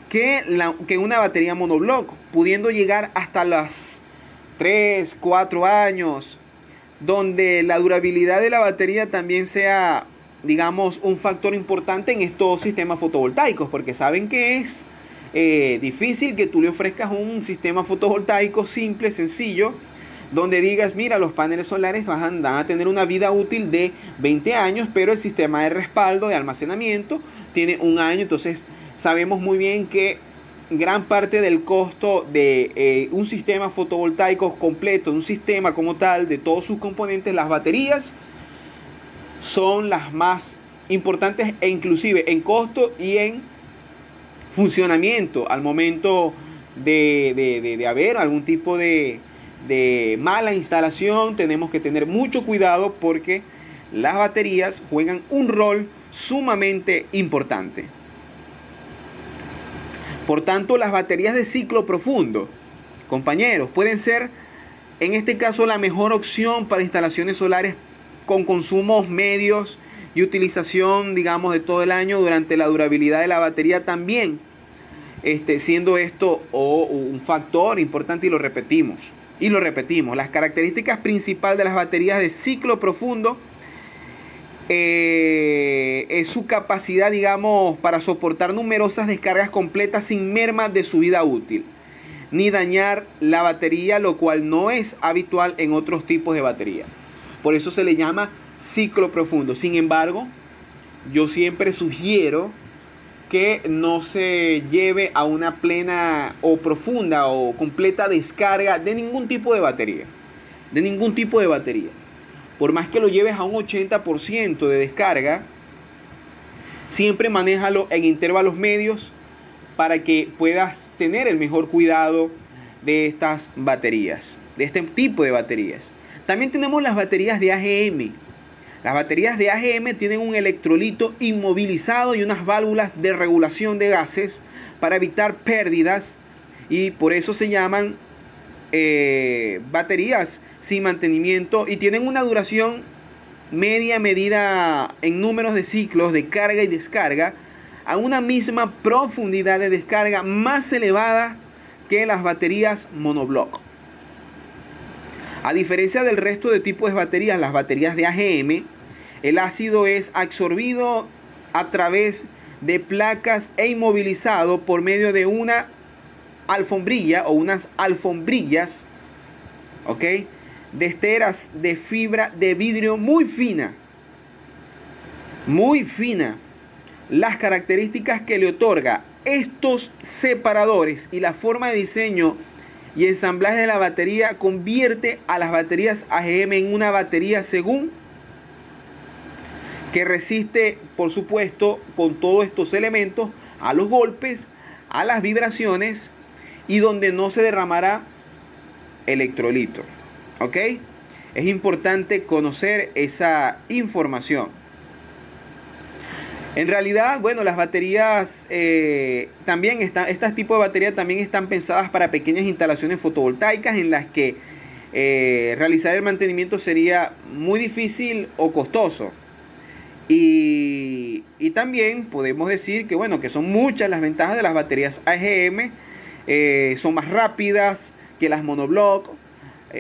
que una batería monoblock, pudiendo llegar hasta las 3, 4 años, donde la durabilidad de la batería también sea, digamos, un factor importante en estos sistemas fotovoltaicos, porque saben que es difícil que tú le ofrezcas un sistema fotovoltaico simple, sencillo, donde digas, mira, los paneles solares van a tener una vida útil de 20 años, pero el sistema de respaldo, de almacenamiento, tiene un año. Entonces sabemos muy bien que gran parte del costo de un sistema fotovoltaico completo, un sistema como tal, de todos sus componentes, las baterías, son las más importantes e inclusive en costo y en funcionamiento al momento de haber algún tipo de mala instalación. Tenemos que tener mucho cuidado porque las baterías juegan un rol sumamente importante. Por tanto, las baterías de ciclo profundo compañeros. Pueden ser, en este caso, la mejor opción para instalaciones solares con consumos medios y utilización, digamos, de todo el año durante la durabilidad de la batería también. Siendo esto un factor importante, y lo repetimos. Las características principales de las baterías de ciclo profundo es su capacidad, digamos, para soportar numerosas descargas completas sin merma de su vida útil, ni dañar la batería, lo cual no es habitual en otros tipos de batería. Por eso se le llama ciclo profundo. Sin embargo, yo siempre sugiero que no se lleve a una plena o profunda o completa descarga de ningún tipo de batería. Por más que lo lleves a un 80% de descarga, siempre manéjalo en intervalos medios para que puedas tener el mejor cuidado de estas baterías, de este tipo de baterías. También tenemos las baterías de AGM. Las baterías de AGM tienen un electrolito inmovilizado y unas válvulas de regulación de gases para evitar pérdidas, y por eso se llaman baterías sin mantenimiento, y tienen una duración media medida en números de ciclos de carga y descarga a una misma profundidad de descarga más elevada que las baterías monobloc. A diferencia del resto de tipos de baterías, las baterías de AGM, el ácido es absorbido a través de placas e inmovilizado por medio de una alfombrilla o unas alfombrillas, ¿ok?, de esteras de fibra de vidrio muy fina. Las características que le otorga estos separadores y la forma de diseño y ensamblaje de la batería convierte a las baterías AGM en una batería según que resiste, por supuesto, con todos estos elementos, a los golpes, a las vibraciones, y donde no se derramará electrolito. ¿Ok? Es importante conocer esa información. En realidad, bueno, las baterías también están, este tipo de baterías también están pensadas para pequeñas instalaciones fotovoltaicas en las que realizar el mantenimiento sería muy difícil o costoso. Y también podemos decir que, bueno, que son muchas las ventajas de las baterías AGM. Son más rápidas que las monobloc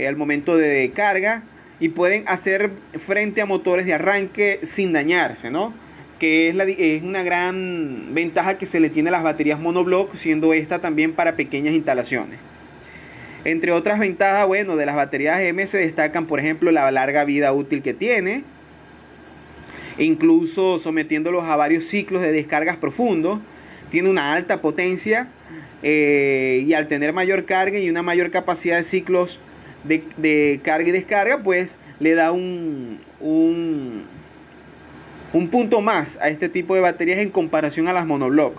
al momento de carga, y pueden hacer frente a motores de arranque sin dañarse, ¿no? Que es una gran ventaja que se le tiene a las baterías monobloc, siendo esta también para pequeñas instalaciones. Entre otras ventajas, bueno, de las baterías AGM se destacan, por ejemplo, la larga vida útil que tiene, incluso sometiéndolos a varios ciclos de descargas profundos. Tiene una alta potencia, y al tener mayor carga y una mayor capacidad de ciclos de carga y descarga, pues le da un punto más a este tipo de baterías en comparación a las monobloc.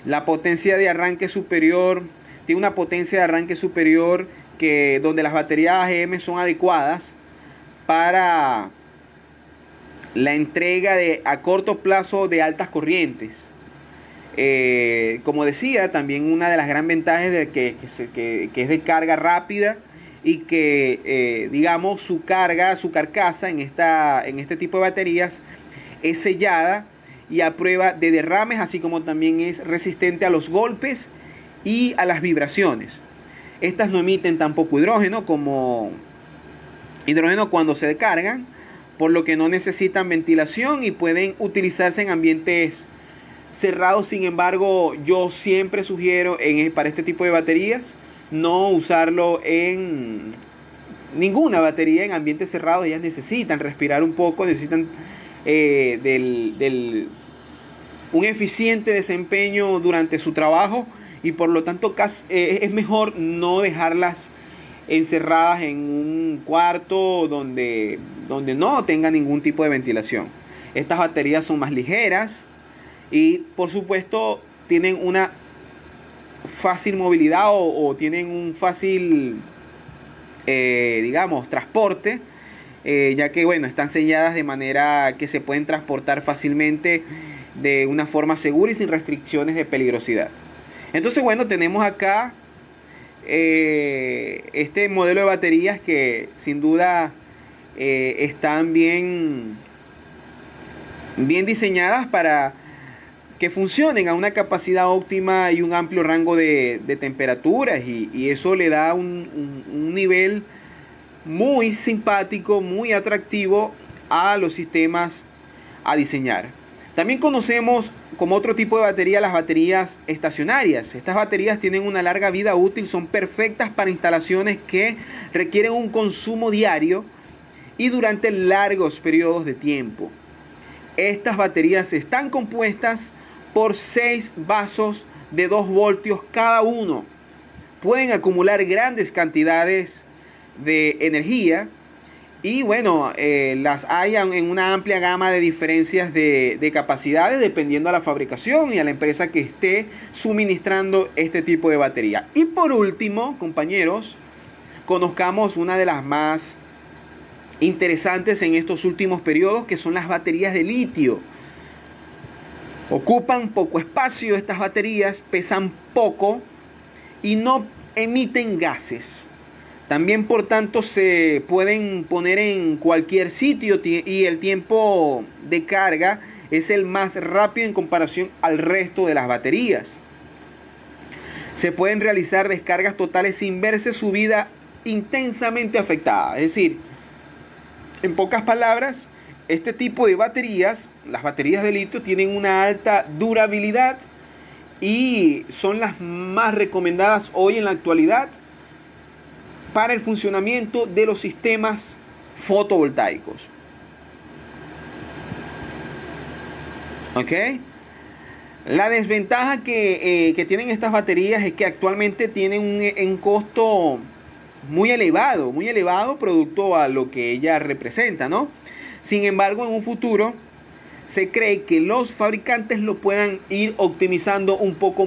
La potencia de arranque superior, tiene una potencia de arranque superior que donde las baterías AGM son adecuadas para la entrega a corto plazo de altas corrientes. Como decía, también una de las gran ventajas de que es de carga rápida, y que digamos su carcasa en este tipo de baterías es sellada y a prueba de derrames, así como también es resistente a los golpes y a las vibraciones. Estas no emiten tampoco hidrógeno cuando se descargan, por lo que no necesitan ventilación y pueden utilizarse en ambientes cerrados. Sin embargo, yo siempre sugiero para este tipo de baterías no usarlo en ninguna batería en ambientes cerrados. Ellas necesitan respirar un poco, necesitan un eficiente desempeño durante su trabajo, y por lo tanto es mejor no dejarlas encerradas en un cuarto donde no tenga ningún tipo de ventilación. Estas baterías son más ligeras y, por supuesto, tienen una fácil movilidad o tienen un fácil transporte, ya que, bueno, están selladas de manera que se pueden transportar fácilmente de una forma segura y sin restricciones de peligrosidad. Entonces, bueno, tenemos acá este modelo de baterías que sin duda están bien diseñadas para que funcionen a una capacidad óptima y un amplio rango de temperaturas, y eso le da un nivel muy simpático, muy atractivo a los sistemas a diseñar. También conocemos como otro tipo de batería las baterías estacionarias. Estas baterías tienen una larga vida útil, son perfectas para instalaciones que requieren un consumo diario y durante largos periodos de tiempo. Estas baterías están compuestas por 6 vasos de 2 voltios cada uno. Pueden acumular grandes cantidades de energía y bueno, las hay en una amplia gama de diferencias de capacidades dependiendo a la fabricación y a la empresa que esté suministrando este tipo de batería. Y por último, compañeros, conozcamos una de las más interesantes en estos últimos periodos, que son las baterías de litio. Ocupan poco espacio estas baterías, pesan poco y no emiten gases. También, por tanto, se pueden poner en cualquier sitio y el tiempo de carga es el más rápido en comparación al resto de las baterías. Se pueden realizar descargas totales sin verse su vida intensamente afectada. Es decir, en pocas palabras, este tipo de baterías, las baterías de litio, tienen una alta durabilidad y son las más recomendadas hoy en la actualidad para el funcionamiento de los sistemas fotovoltaicos. ¿Ok? La desventaja que tienen estas baterías es que actualmente tienen un costo muy elevado producto a lo que ella representa, ¿no? Sin embargo, en un futuro se cree que los fabricantes lo puedan ir optimizando un poco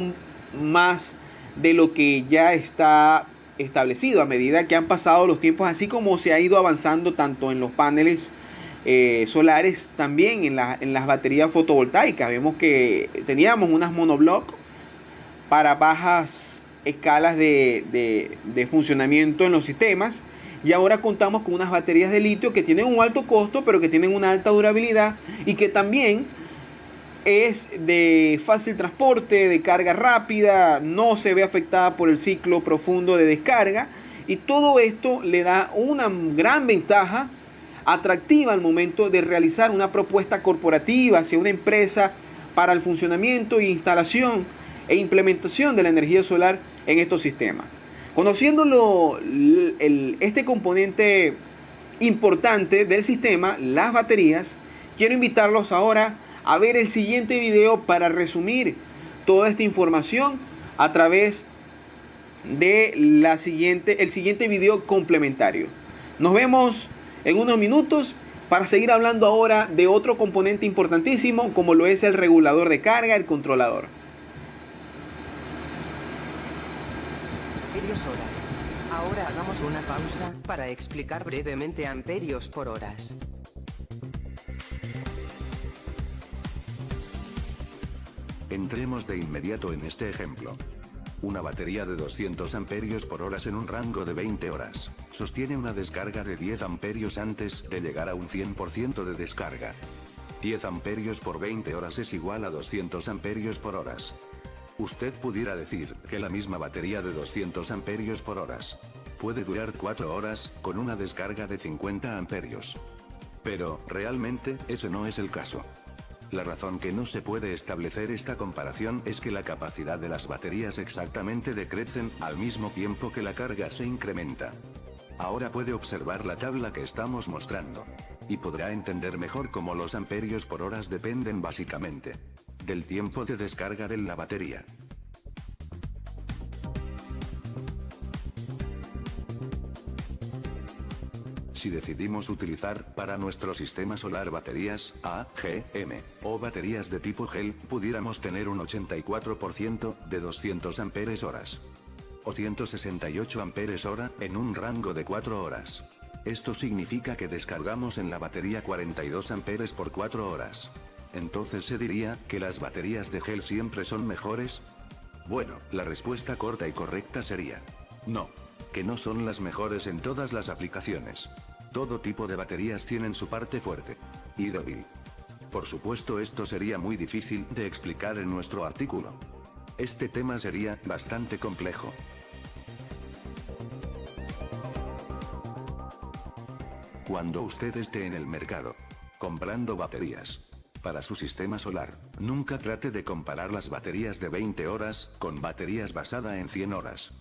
más de lo que ya está establecido a medida que han pasado los tiempos, así como se ha ido avanzando tanto en los paneles solares, también en las baterías fotovoltaicas. Vemos que teníamos unas monobloc para bajas escalas de funcionamiento en los sistemas, y ahora contamos con unas baterías de litio que tienen un alto costo, pero que tienen una alta durabilidad y que también es de fácil transporte, de carga rápida, no se ve afectada por el ciclo profundo de descarga, y todo esto le da una gran ventaja atractiva al momento de realizar una propuesta corporativa hacia una empresa para el funcionamiento e instalación e implementación de la energía solar en estos sistemas. Conociendo este componente importante del sistema, las baterías, quiero invitarlos ahora a ver el siguiente video para resumir toda esta información a través de el siguiente video complementario. Nos vemos en unos minutos para seguir hablando ahora de otro componente importantísimo, como lo es el regulador de carga, el controlador. Amperios horas. Ahora hagamos una pausa para explicar brevemente amperios por horas. Entremos de inmediato en este ejemplo. Una batería de 200 amperios por horas en un rango de 20 horas, sostiene una descarga de 10 amperios antes de llegar a un 100% de descarga. 10 amperios por 20 horas es igual a 200 amperios por horas. Usted pudiera decir que la misma batería de 200 amperios por horas puede durar 4 horas con una descarga de 50 amperios. Pero, realmente, ese no es el caso. La razón que no se puede establecer esta comparación es que la capacidad de las baterías exactamente decrecen al mismo tiempo que la carga se incrementa. Ahora puede observar la tabla que estamos mostrando, y podrá entender mejor cómo los amperios por horas dependen básicamente del tiempo de descarga de la batería. Si decidimos utilizar para nuestro sistema solar baterías AGM o baterías de tipo gel, pudiéramos tener un 84% de 200 amperes horas o 168 amperes hora en un rango de 4 horas. Esto significa que descargamos en la batería 42 amperes por 4 horas. Entonces se diría que las baterías de gel siempre son mejores. Bueno, la respuesta corta y correcta sería No, que no son las mejores en todas las aplicaciones. Todo tipo de baterías tienen su parte fuerte y débil. Por supuesto, esto sería muy difícil de explicar en nuestro artículo. Este tema sería bastante complejo. Cuando usted esté en el mercado comprando baterías para su sistema solar, nunca trate de comparar las baterías de 20 horas con baterías basadas en 100 horas.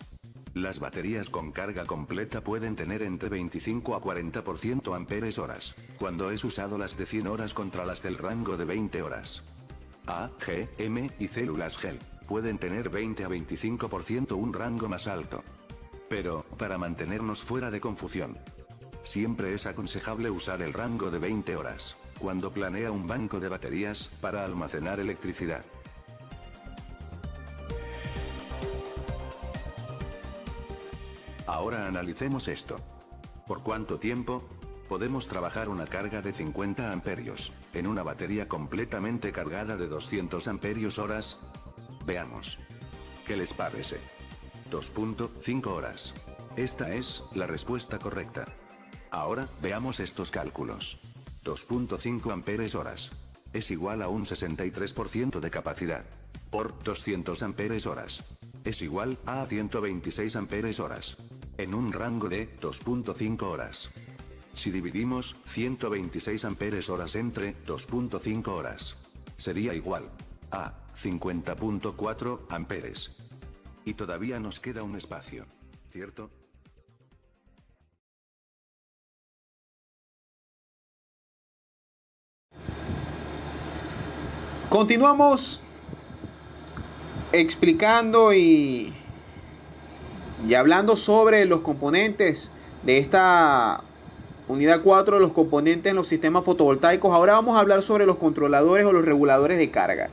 Las baterías con carga completa pueden tener entre 25 a 40% amperes horas, cuando es usado las de 100 horas contra las del rango de 20 horas. A, G, M y células gel pueden tener 20 a 25%, un rango más alto. Pero, para mantenernos fuera de confusión, siempre es aconsejable usar el rango de 20 horas, cuando planea un banco de baterías para almacenar electricidad. Ahora analicemos esto. ¿Por cuánto tiempo podemos trabajar una carga de 50 amperios en una batería completamente cargada de 200 amperios horas? Veamos. ¿Qué les parece? 2.5 horas. Esta es la respuesta correcta. Ahora, veamos estos cálculos. 2.5 amperes horas es igual a un 63% de capacidad por 200 amperes horas es igual a 126 amperes horas en un rango de 2.5 horas. Si dividimos 126 amperes horas entre 2.5 horas, sería igual a 50.4 amperes. Y todavía nos queda un espacio, ¿cierto? Continuamos explicando y hablando sobre los componentes de esta unidad 4, los componentes en los sistemas fotovoltaicos. Ahora vamos a hablar sobre los controladores o los reguladores de carga.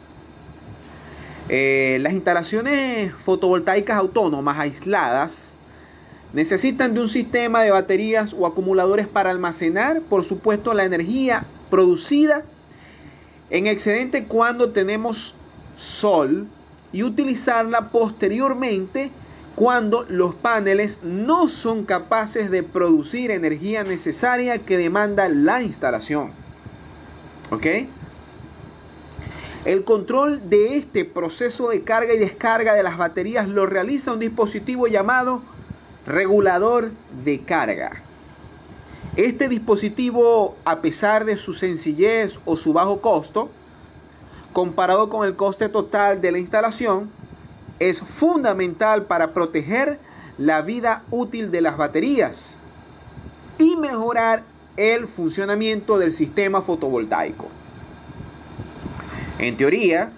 Las instalaciones fotovoltaicas autónomas aisladas necesitan de un sistema de baterías o acumuladores para almacenar, por supuesto, la energía producida en excedente cuando tenemos sol y utilizarla posteriormente cuando los paneles no son capaces de producir energía necesaria que demanda la instalación. ¿Ok? El control de este proceso de carga y descarga de las baterías lo realiza un dispositivo llamado regulador de carga. Este dispositivo, a pesar de su sencillez o su bajo costo, comparado con el coste total de la instalación, es fundamental para proteger la vida útil de las baterías y mejorar el funcionamiento del sistema fotovoltaico. En teoría,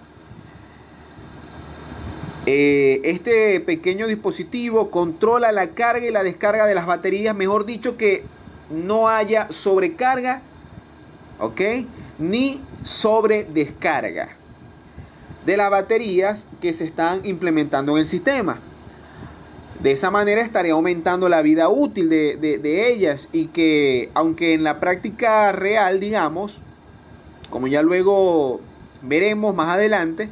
este pequeño dispositivo controla la carga y la descarga de las baterías, mejor dicho, que no haya sobrecarga, ¿ok?, ni sobredescarga de las baterías que se están implementando en el sistema. De esa manera estaría aumentando la vida útil de ellas, y que, aunque en la práctica real, digamos, como ya luego veremos más adelante,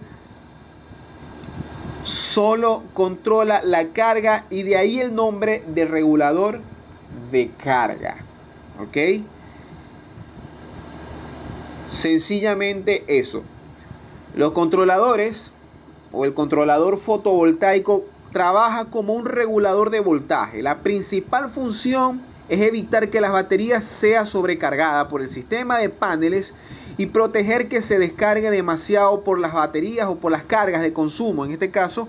solo controla la carga, y de ahí el nombre de regulador de carga. ¿Ok? Sencillamente eso. Los controladores o el controlador fotovoltaico trabaja como un regulador de voltaje. La principal función es evitar que las baterías sean sobrecargadas por el sistema de paneles y proteger que se descargue demasiado por las baterías o por las cargas de consumo, en este caso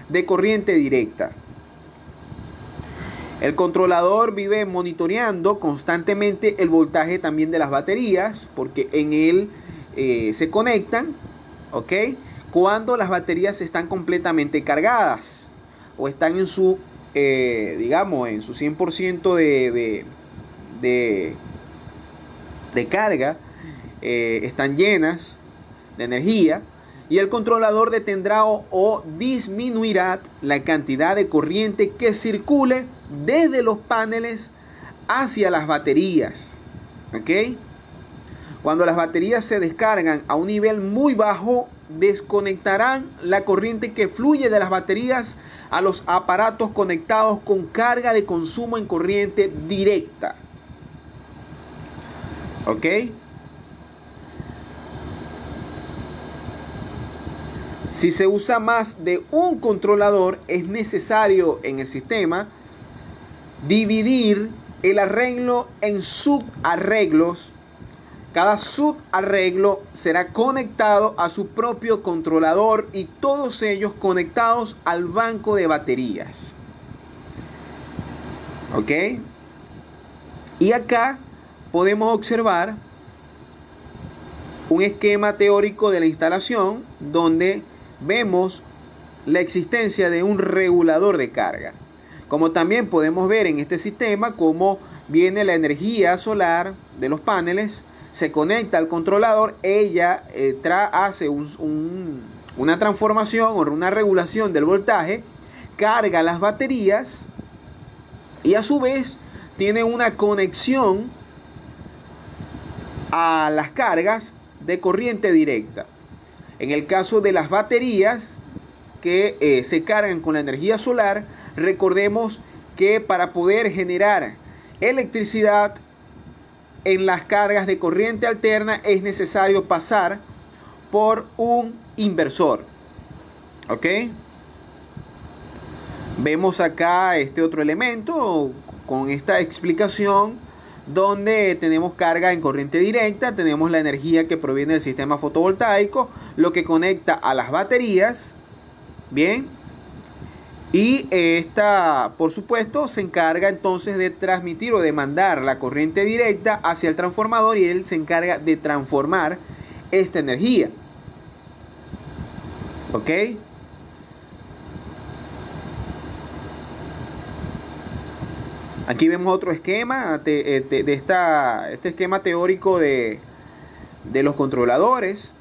de corriente directa. El controlador vive monitoreando constantemente el voltaje también de las baterías, porque en él se conectan, ¿ok?, cuando las baterías están completamente cargadas o están en su, digamos, en su 100% de carga, están llenas de energía, y el controlador detendrá o disminuirá la cantidad de corriente que circule desde los paneles hacia las baterías. ¿Ok? Cuando las baterías se descargan a un nivel muy bajo, desconectarán la corriente que fluye de las baterías a los aparatos conectados con carga de consumo en corriente directa. ¿Ok? Si se usa más de un controlador, es necesario en el sistema dividir el arreglo en subarreglos. Cada subarreglo será conectado a su propio controlador y todos ellos conectados al banco de baterías. ¿Ok? Y acá podemos observar un esquema teórico de la instalación donde vemos la existencia de un regulador de carga. Como también podemos ver en este sistema cómo viene la energía solar de los paneles, se conecta al controlador, ella hace una transformación o una regulación del voltaje, carga las baterías y a su vez tiene una conexión a las cargas de corriente directa. En el caso de las baterías que se cargan con la energía solar, recordemos que para poder generar electricidad en las cargas de corriente alterna es necesario pasar por un inversor. ¿Ok? Vemos acá este otro elemento con esta explicación donde tenemos carga en corriente directa, tenemos la energía que proviene del sistema fotovoltaico, lo que conecta a las baterías, bien, y esta, por supuesto, se encarga entonces de transmitir o de mandar la corriente directa hacia el transformador y él se encarga de transformar esta energía. ¿Ok? Aquí vemos otro esquema de este esquema teórico de los controladores.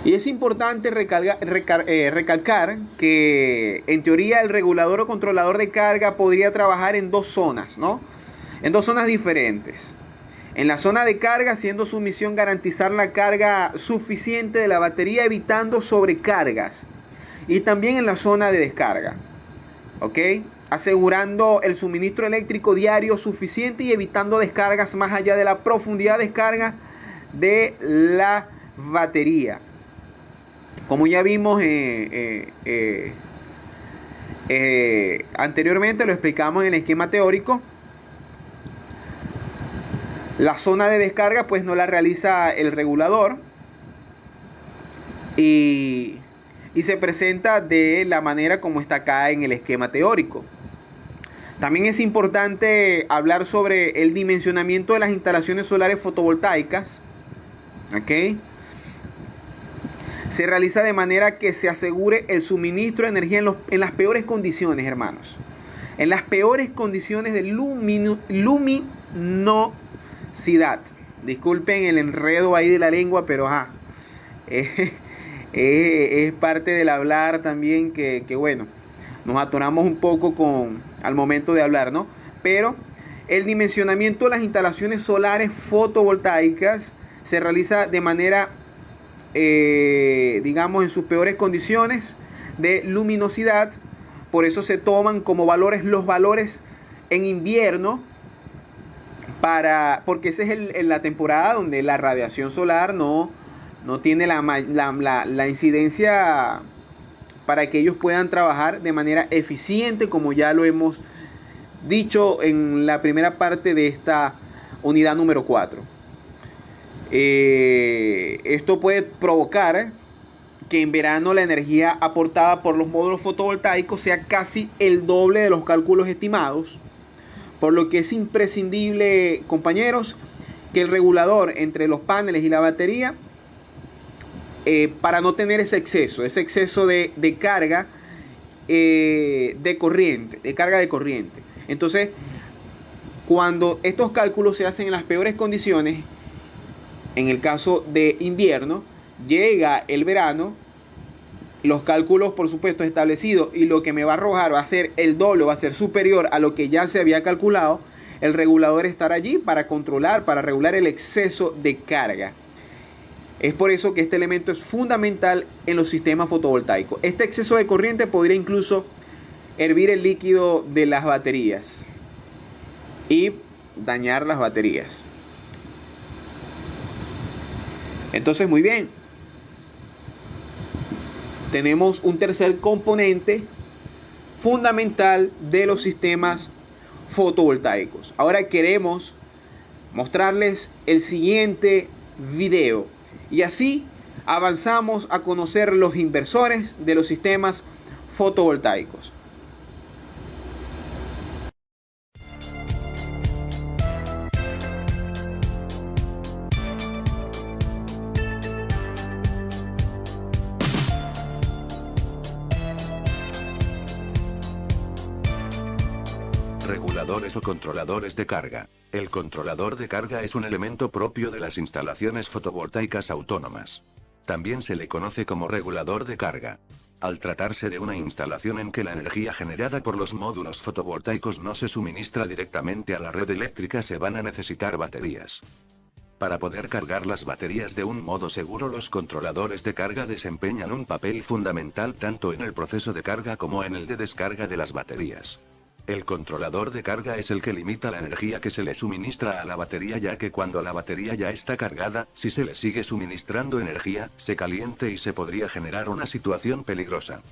Y es importante recalcar que en teoría el regulador o controlador de carga podría trabajar en dos zonas, ¿no? En dos zonas diferentes. En la zona de carga, siendo su misión garantizar la carga suficiente de la batería, evitando sobrecargas. Y también en la zona de descarga, ¿ok? Asegurando el suministro eléctrico diario suficiente y evitando descargas más allá de la profundidad de descarga de la batería. Como ya vimos anteriormente, lo explicamos en el esquema teórico, la zona de descarga pues no la realiza el regulador y se presenta de la manera como está acá en el esquema teórico. También es importante hablar sobre el dimensionamiento de las instalaciones solares fotovoltaicas. ¿Ok? Se realiza de manera que se asegure el suministro de energía en las peores condiciones, hermanos. En las peores condiciones de luminosidad. Disculpen el enredo ahí de la lengua, pero es parte del hablar también que bueno, nos atoramos un poco al momento de hablar, ¿no? Pero el dimensionamiento de las instalaciones solares fotovoltaicas se realiza de manera, digamos, en sus peores condiciones de luminosidad. Por eso se toman como valores los valores en invierno, porque esa es la temporada donde la radiación solar no tiene la incidencia para que ellos puedan trabajar de manera eficiente, como ya lo hemos dicho en la primera parte de esta unidad número 4. Esto puede provocar que en verano la energía aportada por los módulos fotovoltaicos sea casi el doble de los cálculos estimados, por lo que es imprescindible, compañeros, que el regulador entre los paneles y la batería, para no tener ese exceso de carga de carga de corriente. Entonces, cuando estos cálculos se hacen en las peores condiciones, en el caso de invierno, llega el verano, los cálculos por supuesto establecidos y lo que me va a arrojar va a ser el doble, va a ser superior a lo que ya se había calculado. el regulador estará allí para controlar, para regular el exceso de carga. Es por eso que este elemento es fundamental en los sistemas fotovoltaicos. Este exceso de corriente podría incluso hervir el líquido de las baterías y dañar las baterías. Entonces, muy bien. Tenemos un tercer componente fundamental de los sistemas fotovoltaicos. Ahora queremos mostrarles el siguiente video y así avanzamos a conocer los inversores de los sistemas fotovoltaicos. Reguladores o controladores de carga. El controlador de carga es un elemento propio de las instalaciones fotovoltaicas autónomas. También se le conoce como regulador de carga. Al tratarse de una instalación en que la energía generada por los módulos fotovoltaicos no se suministra directamente a la red eléctrica, se van a necesitar baterías. Para poder cargar las baterías de un modo seguro, los controladores de carga desempeñan un papel fundamental tanto en el proceso de carga como en el de descarga de las baterías. El controlador de carga es el que limita la energía que se le suministra a la batería, ya que cuando la batería ya está cargada, si se le sigue suministrando energía, se caliente y se podría generar una situación peligrosa.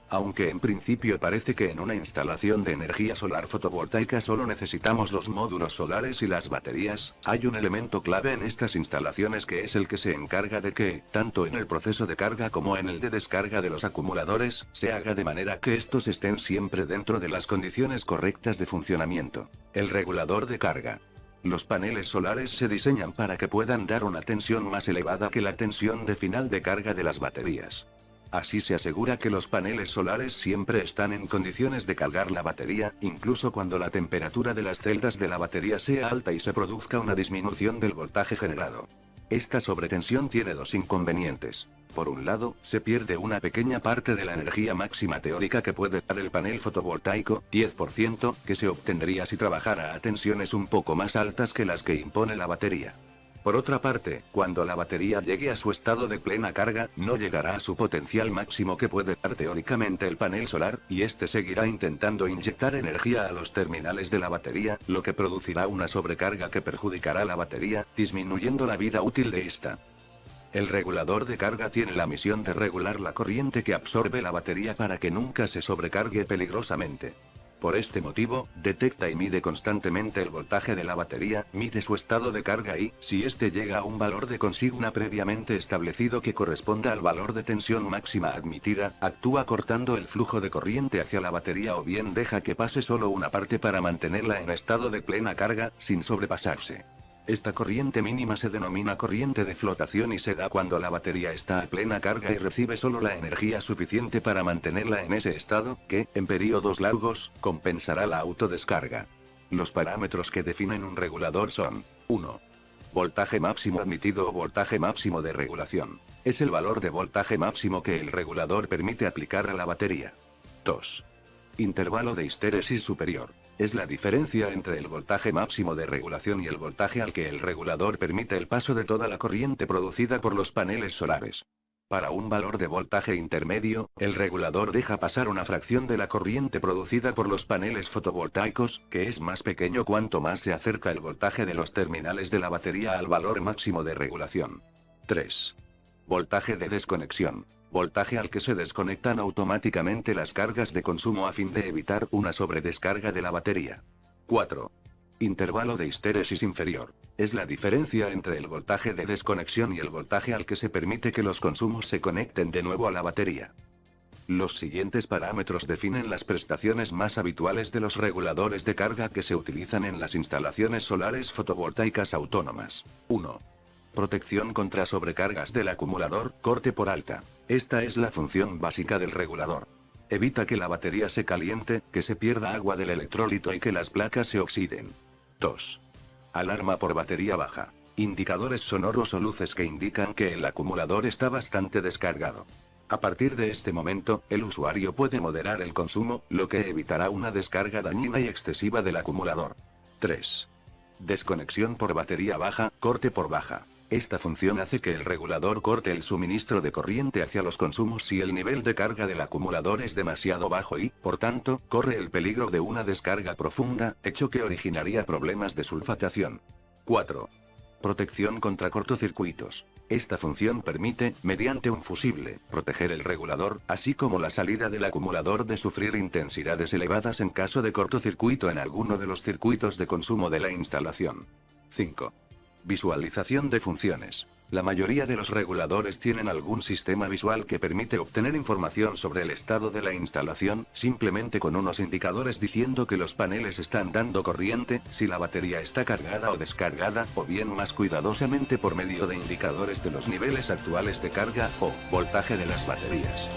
Aunque en principio parece que en una instalación de energía solar fotovoltaica solo necesitamos los módulos solares y las baterías, hay un elemento clave en estas instalaciones que es el que se encarga de que, tanto en el proceso de carga como en el de descarga de los acumuladores, se haga de manera que estos estén siempre dentro de las condiciones correctas de funcionamiento. El regulador de carga. Los paneles solares se diseñan para que puedan dar una tensión más elevada que la tensión de final de carga de las baterías. Así se asegura que los paneles solares siempre están en condiciones de cargar la batería, incluso cuando la temperatura de las celdas de la batería sea alta y se produzca una disminución del voltaje generado. Esta sobretensión tiene dos inconvenientes. Por un lado, se pierde una pequeña parte de la energía máxima teórica que puede dar el panel fotovoltaico, 10%, que se obtendría si trabajara a tensiones un poco más altas que las que impone la batería. Por otra parte, cuando la batería llegue a su estado de plena carga, no llegará a su potencial máximo que puede dar teóricamente el panel solar, y este seguirá intentando inyectar energía a los terminales de la batería, lo que producirá una sobrecarga que perjudicará la batería, disminuyendo la vida útil de esta. El regulador de carga tiene la misión de regular la corriente que absorbe la batería para que nunca se sobrecargue peligrosamente. Por este motivo, detecta y mide constantemente el voltaje de la batería, mide su estado de carga y, si este llega a un valor de consigna previamente establecido que corresponda al valor de tensión máxima admitida, actúa cortando el flujo de corriente hacia la batería o bien deja que pase solo una parte para mantenerla en estado de plena carga, sin sobrepasarse. Esta corriente mínima se denomina corriente de flotación y se da cuando la batería está a plena carga y recibe solo la energía suficiente para mantenerla en ese estado, que, en periodos largos, compensará la autodescarga. Los parámetros que definen un regulador son: 1. Voltaje máximo admitido o voltaje máximo de regulación. Es el valor de voltaje máximo que el regulador permite aplicar a la batería. 2. Intervalo de histéresis superior. Es la diferencia entre el voltaje máximo de regulación y el voltaje al que el regulador permite el paso de toda la corriente producida por los paneles solares. Para un valor de voltaje intermedio, el regulador deja pasar una fracción de la corriente producida por los paneles fotovoltaicos, que es más pequeño cuanto más se acerca el voltaje de los terminales de la batería al valor máximo de regulación. 3. Voltaje de desconexión. Voltaje al que se desconectan automáticamente las cargas de consumo a fin de evitar una sobredescarga de la batería. 4. Intervalo de histéresis inferior. Es la diferencia entre el voltaje de desconexión y el voltaje al que se permite que los consumos se conecten de nuevo a la batería. Los siguientes parámetros definen las prestaciones más habituales de los reguladores de carga que se utilizan en las instalaciones solares fotovoltaicas autónomas. 1. Protección contra sobrecargas del acumulador, corte por alta. Esta es la función básica del regulador. Evita que la batería se caliente, que se pierda agua del electrolito y que las placas se oxiden. 2. Alarma por batería baja. Indicadores sonoros o luces que indican que el acumulador está bastante descargado. A partir de este momento, el usuario puede moderar el consumo, lo que evitará una descarga dañina y excesiva del acumulador. 3. Desconexión por batería baja, corte por baja. Esta función hace que el regulador corte el suministro de corriente hacia los consumos si el nivel de carga del acumulador es demasiado bajo y, por tanto, corre el peligro de una descarga profunda, hecho que originaría problemas de sulfatación. 4. Protección contra cortocircuitos. Esta función permite, mediante un fusible, proteger el regulador, así como la salida del acumulador de sufrir intensidades elevadas en caso de cortocircuito en alguno de los circuitos de consumo de la instalación. 5. Visualización de funciones. La mayoría de los reguladores tienen algún sistema visual que permite obtener información sobre el estado de la instalación, simplemente con unos indicadores diciendo que los paneles están dando corriente, si la batería está cargada o descargada, o bien más cuidadosamente por medio de indicadores de los niveles actuales de carga, o voltaje de las baterías.